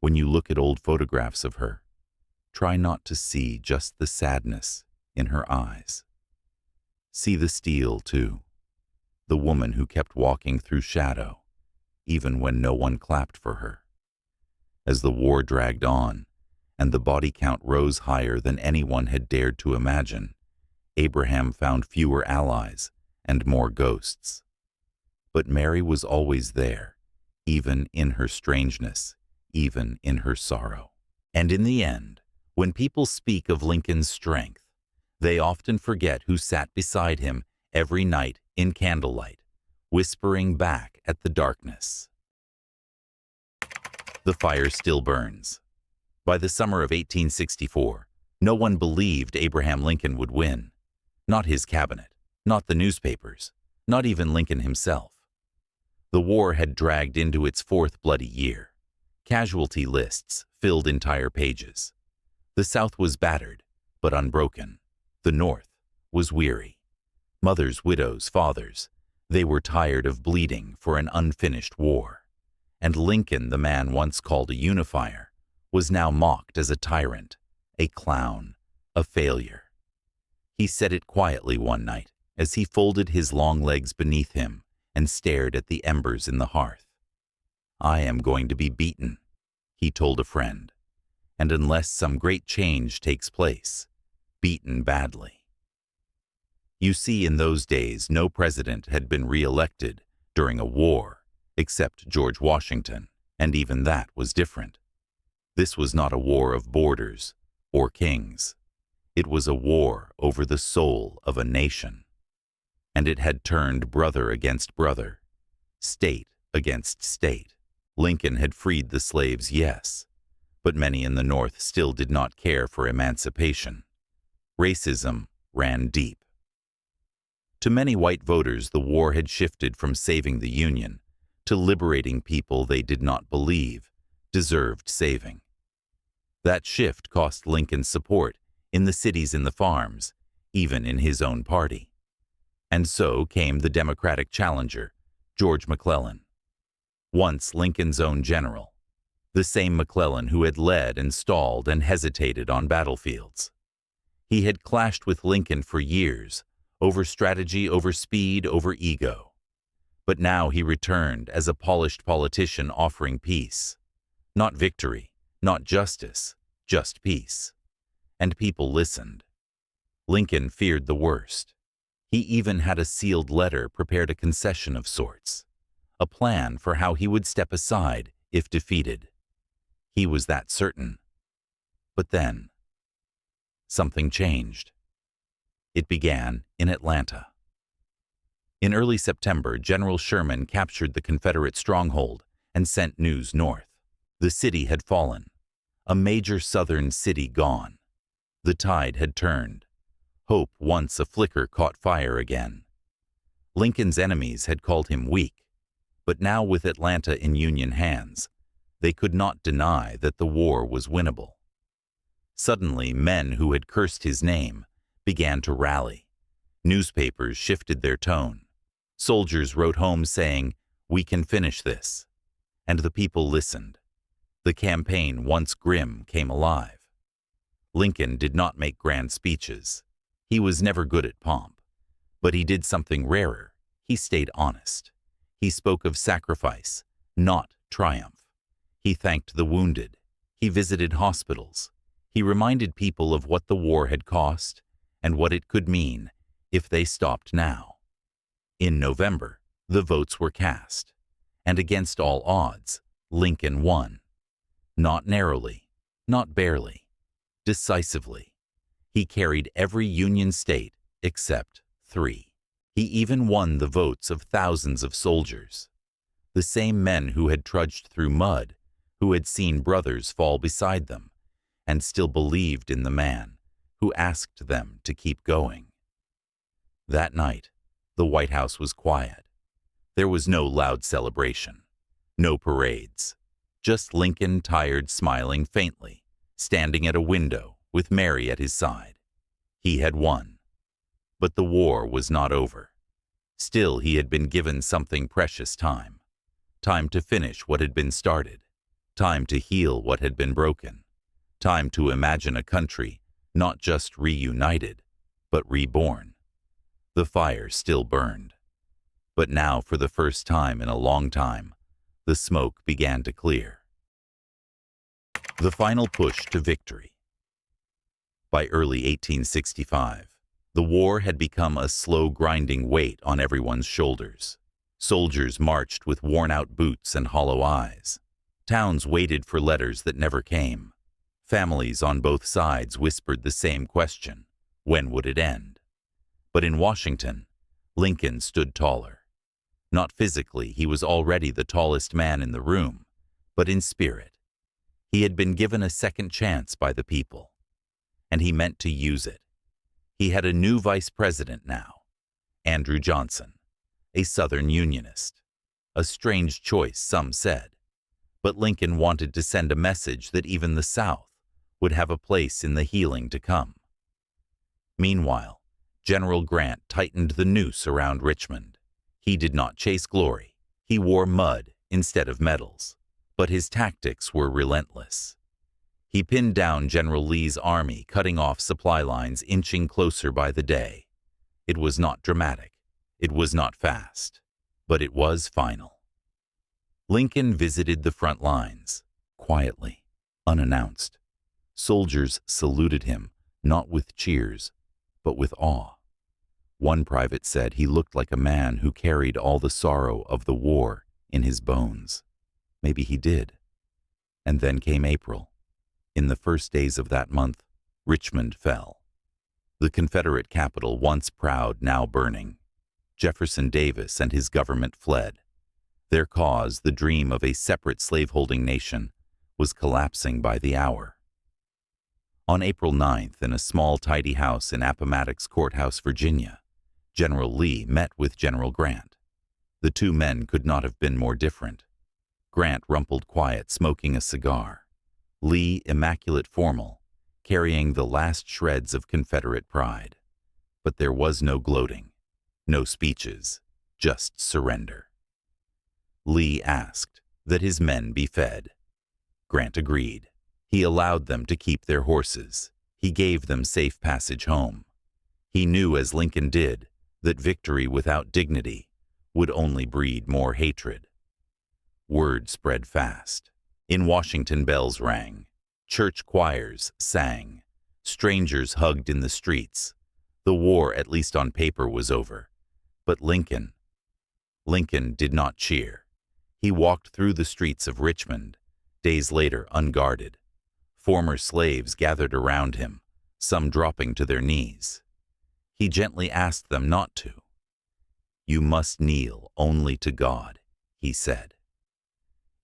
When you look at old photographs of her, try not to see just the sadness in her eyes. See the steel, too, the woman who kept walking through shadow, even when no one clapped for her. As the war dragged on, and the body count rose higher than anyone had dared to imagine. Abraham found fewer allies and more ghosts. But Mary was always there, even in her strangeness, even in her sorrow. And in the end, when people speak of Lincoln's strength, they often forget who sat beside him every night in candlelight, whispering back at the darkness. The fire still burns. By the summer of 1864, no one believed Abraham Lincoln would win. Not his cabinet, not the newspapers, not even Lincoln himself. The war had dragged into its fourth bloody year. Casualty lists filled entire pages. The South was battered, but unbroken. The North was weary. Mothers, widows, fathers, they were tired of bleeding for an unfinished war. And Lincoln, the man once called a unifier, was now mocked as a tyrant, a clown, a failure. He said it quietly one night as he folded his long legs beneath him and stared at the embers in the hearth. "I am going to be beaten," he told a friend, "and unless some great change takes place, beaten badly." You see, in those days, no president had been re-elected during a war except George Washington, and even that was different. This was not a war of borders or kings. It was a war over the soul of a nation. And it had turned brother against brother, state against state. Lincoln had freed the slaves, yes, but many in the North still did not care for emancipation. Racism ran deep. To many white voters, the war had shifted from saving the Union to liberating people they did not believe deserved saving. That shift cost Lincoln support in the cities and the farms, even in his own party. And so came the Democratic challenger, George McClellan. Once Lincoln's own general, the same McClellan who had led and stalled and hesitated on battlefields. He had clashed with Lincoln for years, over strategy, over speed, over ego. But now he returned as a polished politician offering peace. Not victory, not justice, just peace. And people listened. Lincoln feared the worst. He even had a sealed letter prepared, a concession of sorts, a plan for how he would step aside if defeated. He was that certain. But then, something changed. It began in Atlanta. In early September, General Sherman captured the Confederate stronghold and sent news north. The city had fallen, a major Southern city gone. The tide had turned. Hope, once a flicker, caught fire again. Lincoln's enemies had called him weak, but now with Atlanta in Union hands, they could not deny that the war was winnable. Suddenly, men who had cursed his name began to rally. Newspapers shifted their tone. Soldiers wrote home saying, "We can finish this." And the people listened. The campaign, once grim, came alive. Lincoln did not make grand speeches. He was never good at pomp. But he did something rarer. He stayed honest. He spoke of sacrifice, not triumph. He thanked the wounded. He visited hospitals. He reminded people of what the war had cost and what it could mean if they stopped now. In November, the votes were cast, and against all odds, Lincoln won. Not narrowly, not barely, decisively. He carried every Union state except 3. He even won the votes of thousands of soldiers, the same men who had trudged through mud, who had seen brothers fall beside them, and still believed in the man who asked them to keep going. That night, the White House was quiet. There was no loud celebration, no parades, just Lincoln, tired, smiling faintly, standing at a window with Mary at his side. He had won. But the war was not over. Still, he had been given something precious: time. Time to finish what had been started. Time to heal what had been broken. Time to imagine a country not just reunited, but reborn. The fire still burned. But now, for the first time in a long time, the smoke began to clear. The final push to victory. By early 1865, the war had become a slow grinding weight on everyone's shoulders. Soldiers marched with worn-out boots and hollow eyes. Towns waited for letters that never came. Families on both sides whispered the same question: when would it end? But in Washington, Lincoln stood taller. Not physically, he was already the tallest man in the room, but in spirit. He had been given a second chance by the people, and he meant to use it. He had a new vice president now, Andrew Johnson, a Southern Unionist. A strange choice, some said, but Lincoln wanted to send a message that even the South would have a place in the healing to come. Meanwhile, General Grant tightened the noose around Richmond. He did not chase glory. He wore mud instead of medals, but his tactics were relentless. He pinned down General Lee's army, cutting off supply lines, inching closer by the day. It was not dramatic. It was not fast, but it was final. Lincoln visited the front lines, quietly, unannounced. Soldiers saluted him, not with cheers, but with awe. One private said he looked like a man who carried all the sorrow of the war in his bones. Maybe he did. And then came April. In the first days of that month, Richmond fell. The Confederate capital, once proud, now burning. Jefferson Davis and his government fled. Their cause, the dream of a separate slaveholding nation, was collapsing by the hour. On April 9th, in a small, tidy house in Appomattox Courthouse, Virginia, General Lee met with General Grant. The two men could not have been more different. Grant rumpled quiet, smoking a cigar. Lee immaculate formal, carrying the last shreds of Confederate pride. But there was no gloating, no speeches, just surrender. Lee asked that his men be fed. Grant agreed. He allowed them to keep their horses. He gave them safe passage home. He knew, as Lincoln did, that victory without dignity would only breed more hatred. Word spread fast. In Washington, bells rang. Church choirs sang. Strangers hugged in the streets. The war, at least on paper, was over. But Lincoln did not cheer. He walked through the streets of Richmond, days later unguarded. Former slaves gathered around him, some dropping to their knees. He gently asked them not to. "You must kneel only to God," he said.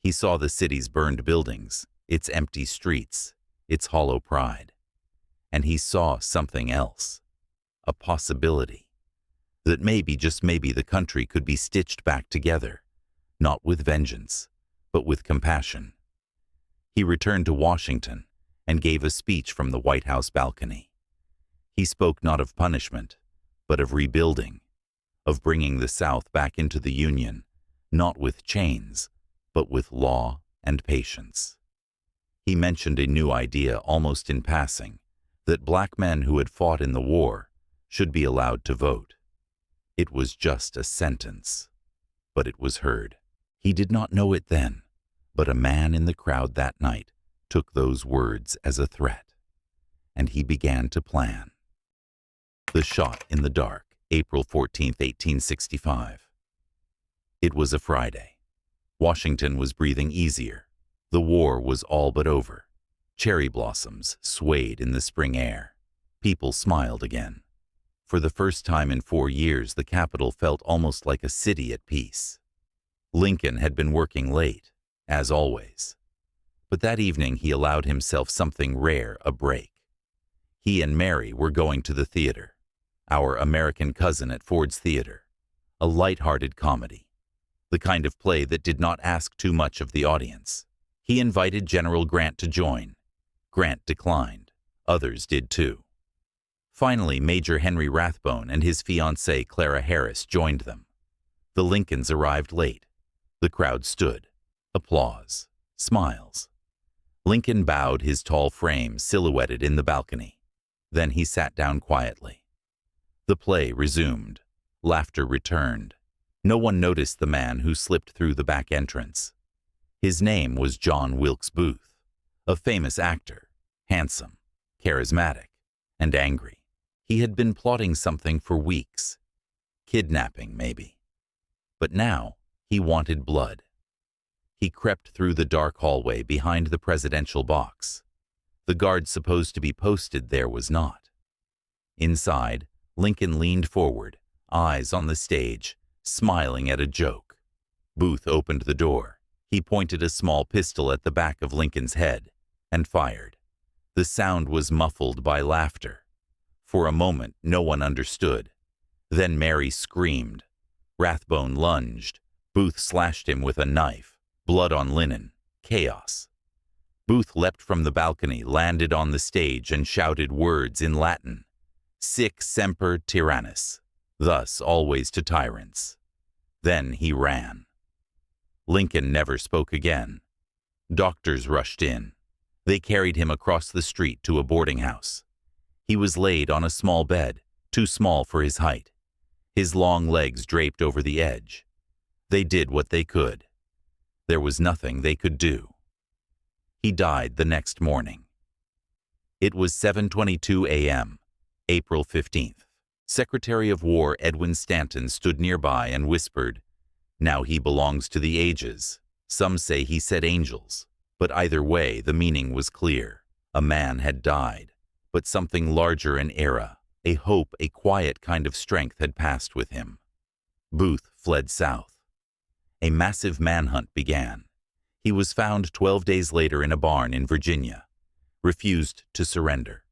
He saw the city's burned buildings, its empty streets, its hollow pride. And he saw something else, a possibility, that maybe, just maybe, the country could be stitched back together, not with vengeance, but with compassion. He returned to Washington and gave a speech from the White House balcony. He spoke not of punishment, but of rebuilding, of bringing the South back into the Union, not with chains, but with law and patience. He mentioned a new idea almost in passing, that black men who had fought in the war should be allowed to vote. It was just a sentence, but it was heard. He did not know it then, but a man in the crowd that night took those words as a threat, and he began to plan. The shot in the dark, April 14, 1865. It was a Friday. Washington was breathing easier. The war was all but over. Cherry blossoms swayed in the spring air. People smiled again. For the first time in 4 years, the capital felt almost like a city at peace. Lincoln had been working late, as always. But that evening he allowed himself something rare, a break. He and Mary were going to the theater, Our American Cousin at Ford's Theater, a light-hearted comedy. The kind of play that did not ask too much of the audience. He invited General Grant to join. Grant declined. Others did too. Finally, Major Henry Rathbone and his fiancée Clara Harris joined them. The Lincolns arrived late. The crowd stood. Applause. Smiles. Lincoln bowed, his tall frame silhouetted in the balcony. Then he sat down quietly. The play resumed. Laughter returned. No one noticed the man who slipped through the back entrance. His name was John Wilkes Booth, A famous actor, handsome, charismatic, and angry. He had been plotting something for weeks. Kidnapping, maybe. But now, he wanted blood. He crept through the dark hallway behind the presidential box. The guard supposed to be posted there was not. Inside, Lincoln leaned forward, eyes on the stage, smiling at a joke. Booth opened the door. He pointed a small pistol at the back of Lincoln's head and fired. The sound was muffled by laughter. For a moment, no one understood. Then Mary screamed. Rathbone lunged. Booth slashed him with a knife. Blood on linen. Chaos. Booth leapt from the balcony, landed on the stage, and shouted words in Latin. Sic semper tyrannis. Thus always to tyrants. Then he ran. Lincoln never spoke again. Doctors rushed in. They carried him across the street to a boarding house. He was laid on a small bed, too small for his height. His long legs draped over the edge. They did what they could. There was nothing they could do. He died the next morning. It was 7:22 a.m., April 15th. Secretary of War Edwin Stanton stood nearby and whispered, "Now he belongs to the ages." Some say he said angels, but either way the meaning was clear. A man had died, but something larger in era, a hope, a quiet kind of strength had passed with him. Booth fled south. A massive manhunt began. He was found 12 days later in a barn in Virginia. Refused to surrender.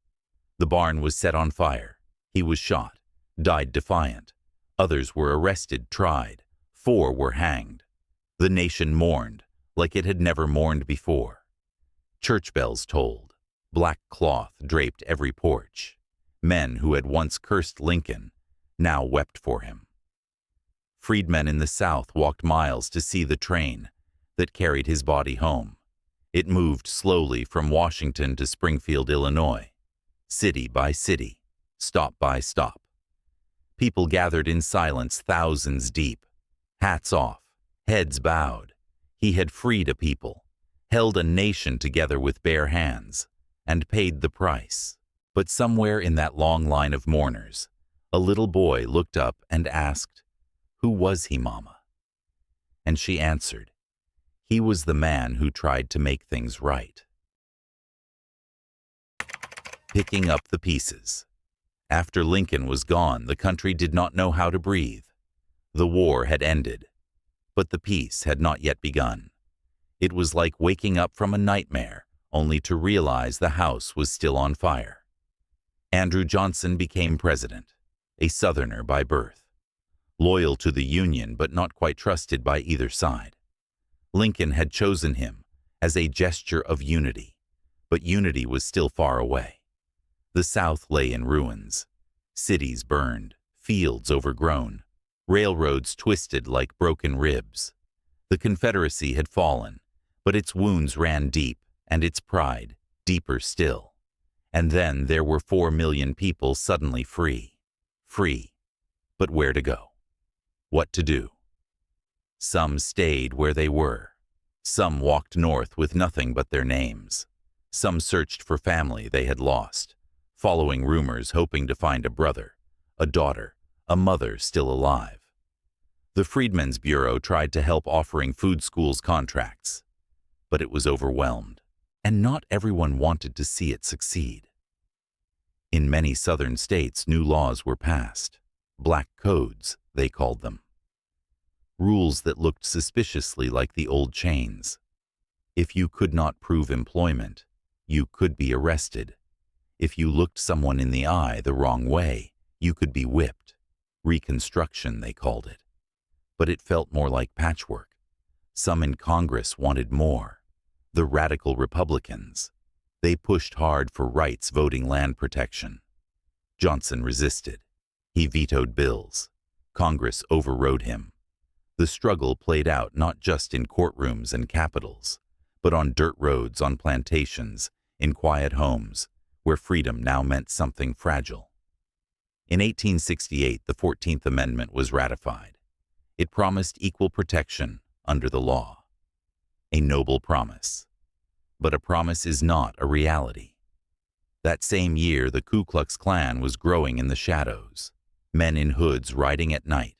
The barn was set on fire. He was shot, died defiant. Others were arrested, tried. 4 were hanged. The nation mourned, like it had never mourned before. Church bells tolled. Black cloth draped every porch. Men who had once cursed Lincoln now wept for him. Freedmen in the South walked miles to see the train that carried his body home. It moved slowly from Washington to Springfield, Illinois, city by city, stop by stop. People gathered in silence, thousands deep, hats off, heads bowed. He had freed a people, held a nation together with bare hands, and paid the price. But somewhere in that long line of mourners, a little boy looked up and asked, "Who was he, Mama?" And she answered, "He was the man who tried to make things right." Picking up the pieces. After Lincoln was gone, the country did not know how to breathe. The war had ended, but the peace had not yet begun. It was like waking up from a nightmare, only to realize the house was still on fire. Andrew Johnson became president, a Southerner by birth, loyal to the Union but not quite trusted by either side. Lincoln had chosen him as a gesture of unity, but unity was still far away. The South lay in ruins, cities burned, fields overgrown, railroads twisted like broken ribs. The Confederacy had fallen, but its wounds ran deep, and its pride deeper still. And then there were 4 million people suddenly free. Free. But where to go? What to do? Some stayed where they were. Some walked north with nothing but their names. Some searched for family they had lost, following rumors hoping to find a brother, a daughter, a mother still alive. The Freedmen's Bureau tried to help, offering food schools contracts, but it was overwhelmed, and not everyone wanted to see it succeed. In many southern states, new laws were passed. Black codes, they called them. Rules that looked suspiciously like the old chains. If you could not prove employment, you could be arrested. If you looked someone in the eye the wrong way, you could be whipped. Reconstruction, they called it. But it felt more like patchwork. Some in Congress wanted more. The radical Republicans. They pushed hard for rights, voting, land protection. Johnson resisted. He vetoed bills. Congress overrode him. The struggle played out not just in courtrooms and capitals, but on dirt roads, on plantations, in quiet homes, where freedom now meant something fragile. In 1868, the 14th Amendment was ratified. It promised equal protection under the law. A noble promise. But a promise is not a reality. That same year, the Ku Klux Klan was growing in the shadows. Men in hoods riding at night.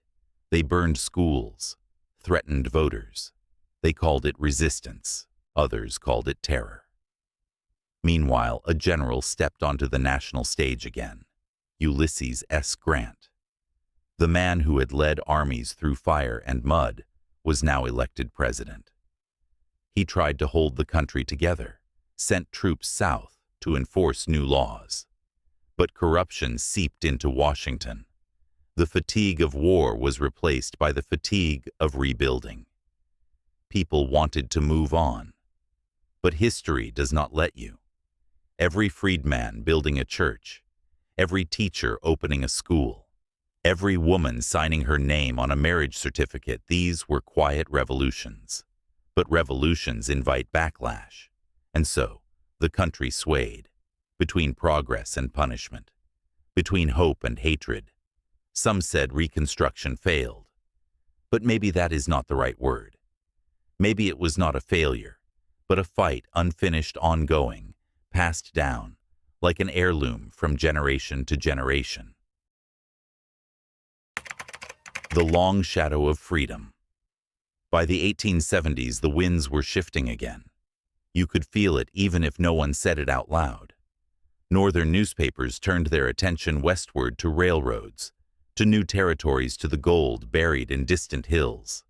They burned schools, threatened voters. They called it resistance. Others called it terror. Meanwhile, a general stepped onto the national stage again. Ulysses S. Grant. The man who had led armies through fire and mud was now elected president. He tried to hold the country together, sent troops south to enforce new laws. But corruption seeped into Washington. The fatigue of war was replaced by the fatigue of rebuilding. People wanted to move on. But history does not let you. Every freedman building a church, every teacher opening a school, every woman signing her name on a marriage certificate, these were quiet revolutions. But revolutions invite backlash. And so, the country swayed, between progress and punishment, between hope and hatred. Some said Reconstruction failed. But maybe that is not the right word. Maybe it was not a failure, but a fight unfinished, ongoing, passed down, like an heirloom from generation to generation. The long shadow of freedom. By the 1870s, the winds were shifting again. You could feel it even if no one said it out loud. Northern newspapers turned their attention westward to railroads, to new territories, to the gold buried in distant hills.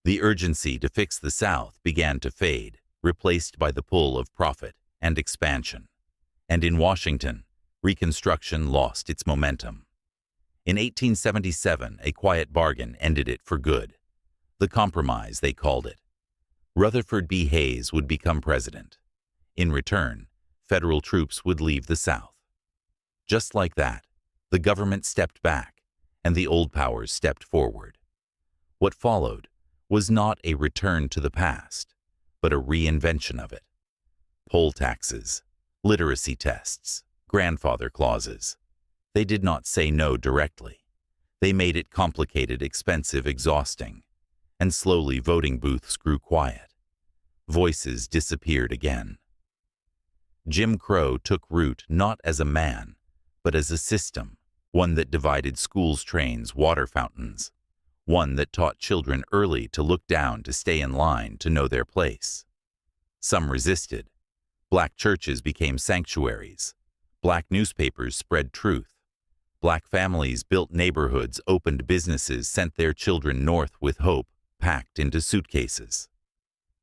The urgency to fix the South began to fade, replaced by the pull of profit and expansion. And in Washington, Reconstruction lost its momentum. In 1877, a quiet bargain ended it for good. The compromise, they called it. Rutherford B. Hayes would become president. In return, federal troops would leave the South. Just like that, the government stepped back, and the old powers stepped forward. What followed was not a return to the past, but a reinvention of it. Poll taxes, literacy tests, grandfather clauses. They did not say no directly. They made it complicated, expensive, exhausting. And slowly voting booths grew quiet. Voices disappeared again. Jim Crow took root not as a man, but as a system, one that divided schools, trains, water fountains, one that taught children early to look down, to stay in line, to know their place. Some resisted. Black churches became sanctuaries. Black newspapers spread truth. Black families built neighborhoods, opened businesses, sent their children north with hope packed into suitcases.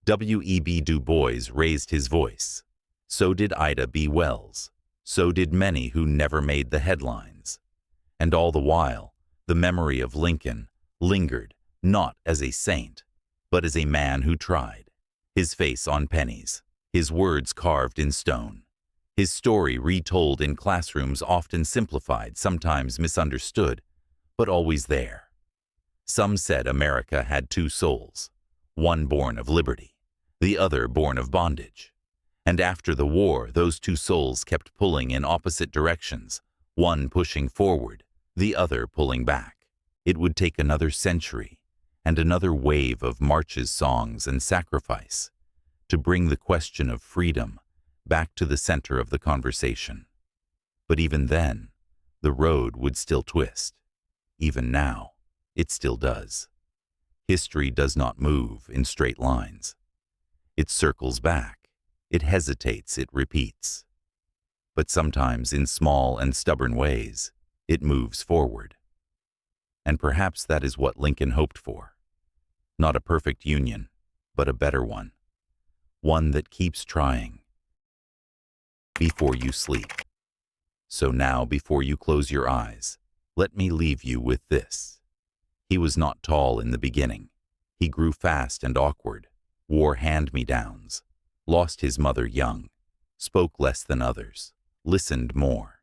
W.E.B. Du Bois raised his voice. So did Ida B. Wells. So did many who never made the headlines. And all the while, the memory of Lincoln lingered, not as a saint, but as a man who tried. His face on pennies, his words carved in stone, his story retold in classrooms, often simplified, sometimes misunderstood, but always there. Some said America had two souls, one born of liberty, the other born of bondage. And after the war, those two souls kept pulling in opposite directions, one pushing forward, the other pulling back. It would take another century and another wave of marches, songs, and sacrifice to bring the question of freedom back to the center of the conversation. But even then, the road would still twist. Even now, it still does. History does not move in straight lines. It circles back, it hesitates, it repeats. But sometimes in small and stubborn ways, it moves forward. And perhaps that is what Lincoln hoped for. Not a perfect union, but a better one. One that keeps trying. Before you sleep. So now, before you close your eyes, let me leave you with this. He was not tall in the beginning. He grew fast and awkward, wore hand-me-downs, lost his mother young, spoke less than others, listened more.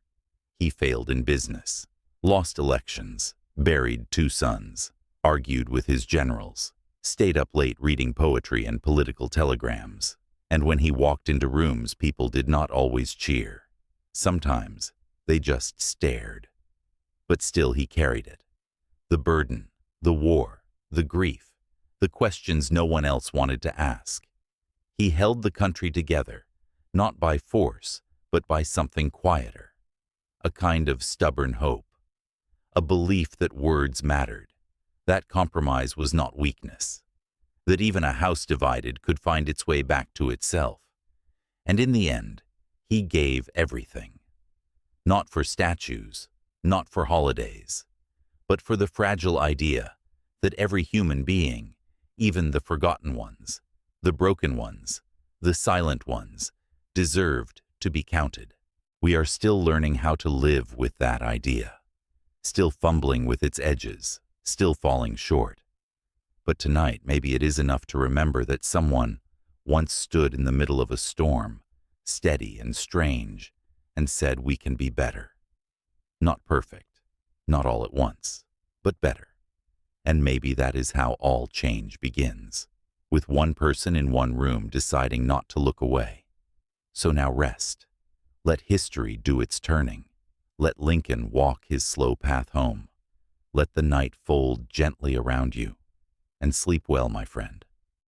He failed in business, lost elections, buried two sons, argued with his generals, stayed up late reading poetry and political telegrams. And when he walked into rooms, people did not always cheer. Sometimes they just stared. But still he carried it. The burden, the war, the grief, the questions no one else wanted to ask. He held the country together, not by force, but by something quieter. A kind of stubborn hope. A belief that words mattered. That compromise was not weakness. That even a house divided could find its way back to itself. And in the end, he gave everything. Not for statues, not for holidays, but for the fragile idea that every human being, even the forgotten ones, the broken ones, the silent ones, deserved to be counted. We are still learning how to live with that idea, still fumbling with its edges, still falling short. But tonight, maybe it is enough to remember that someone once stood in the middle of a storm, steady and strange, and said we can be better. Not perfect, not all at once, but better. And maybe that is how all change begins, with one person in one room deciding not to look away. So now rest. Let history do its turning. Let Lincoln walk his slow path home. Let the night fold gently around you. And sleep well, my friend.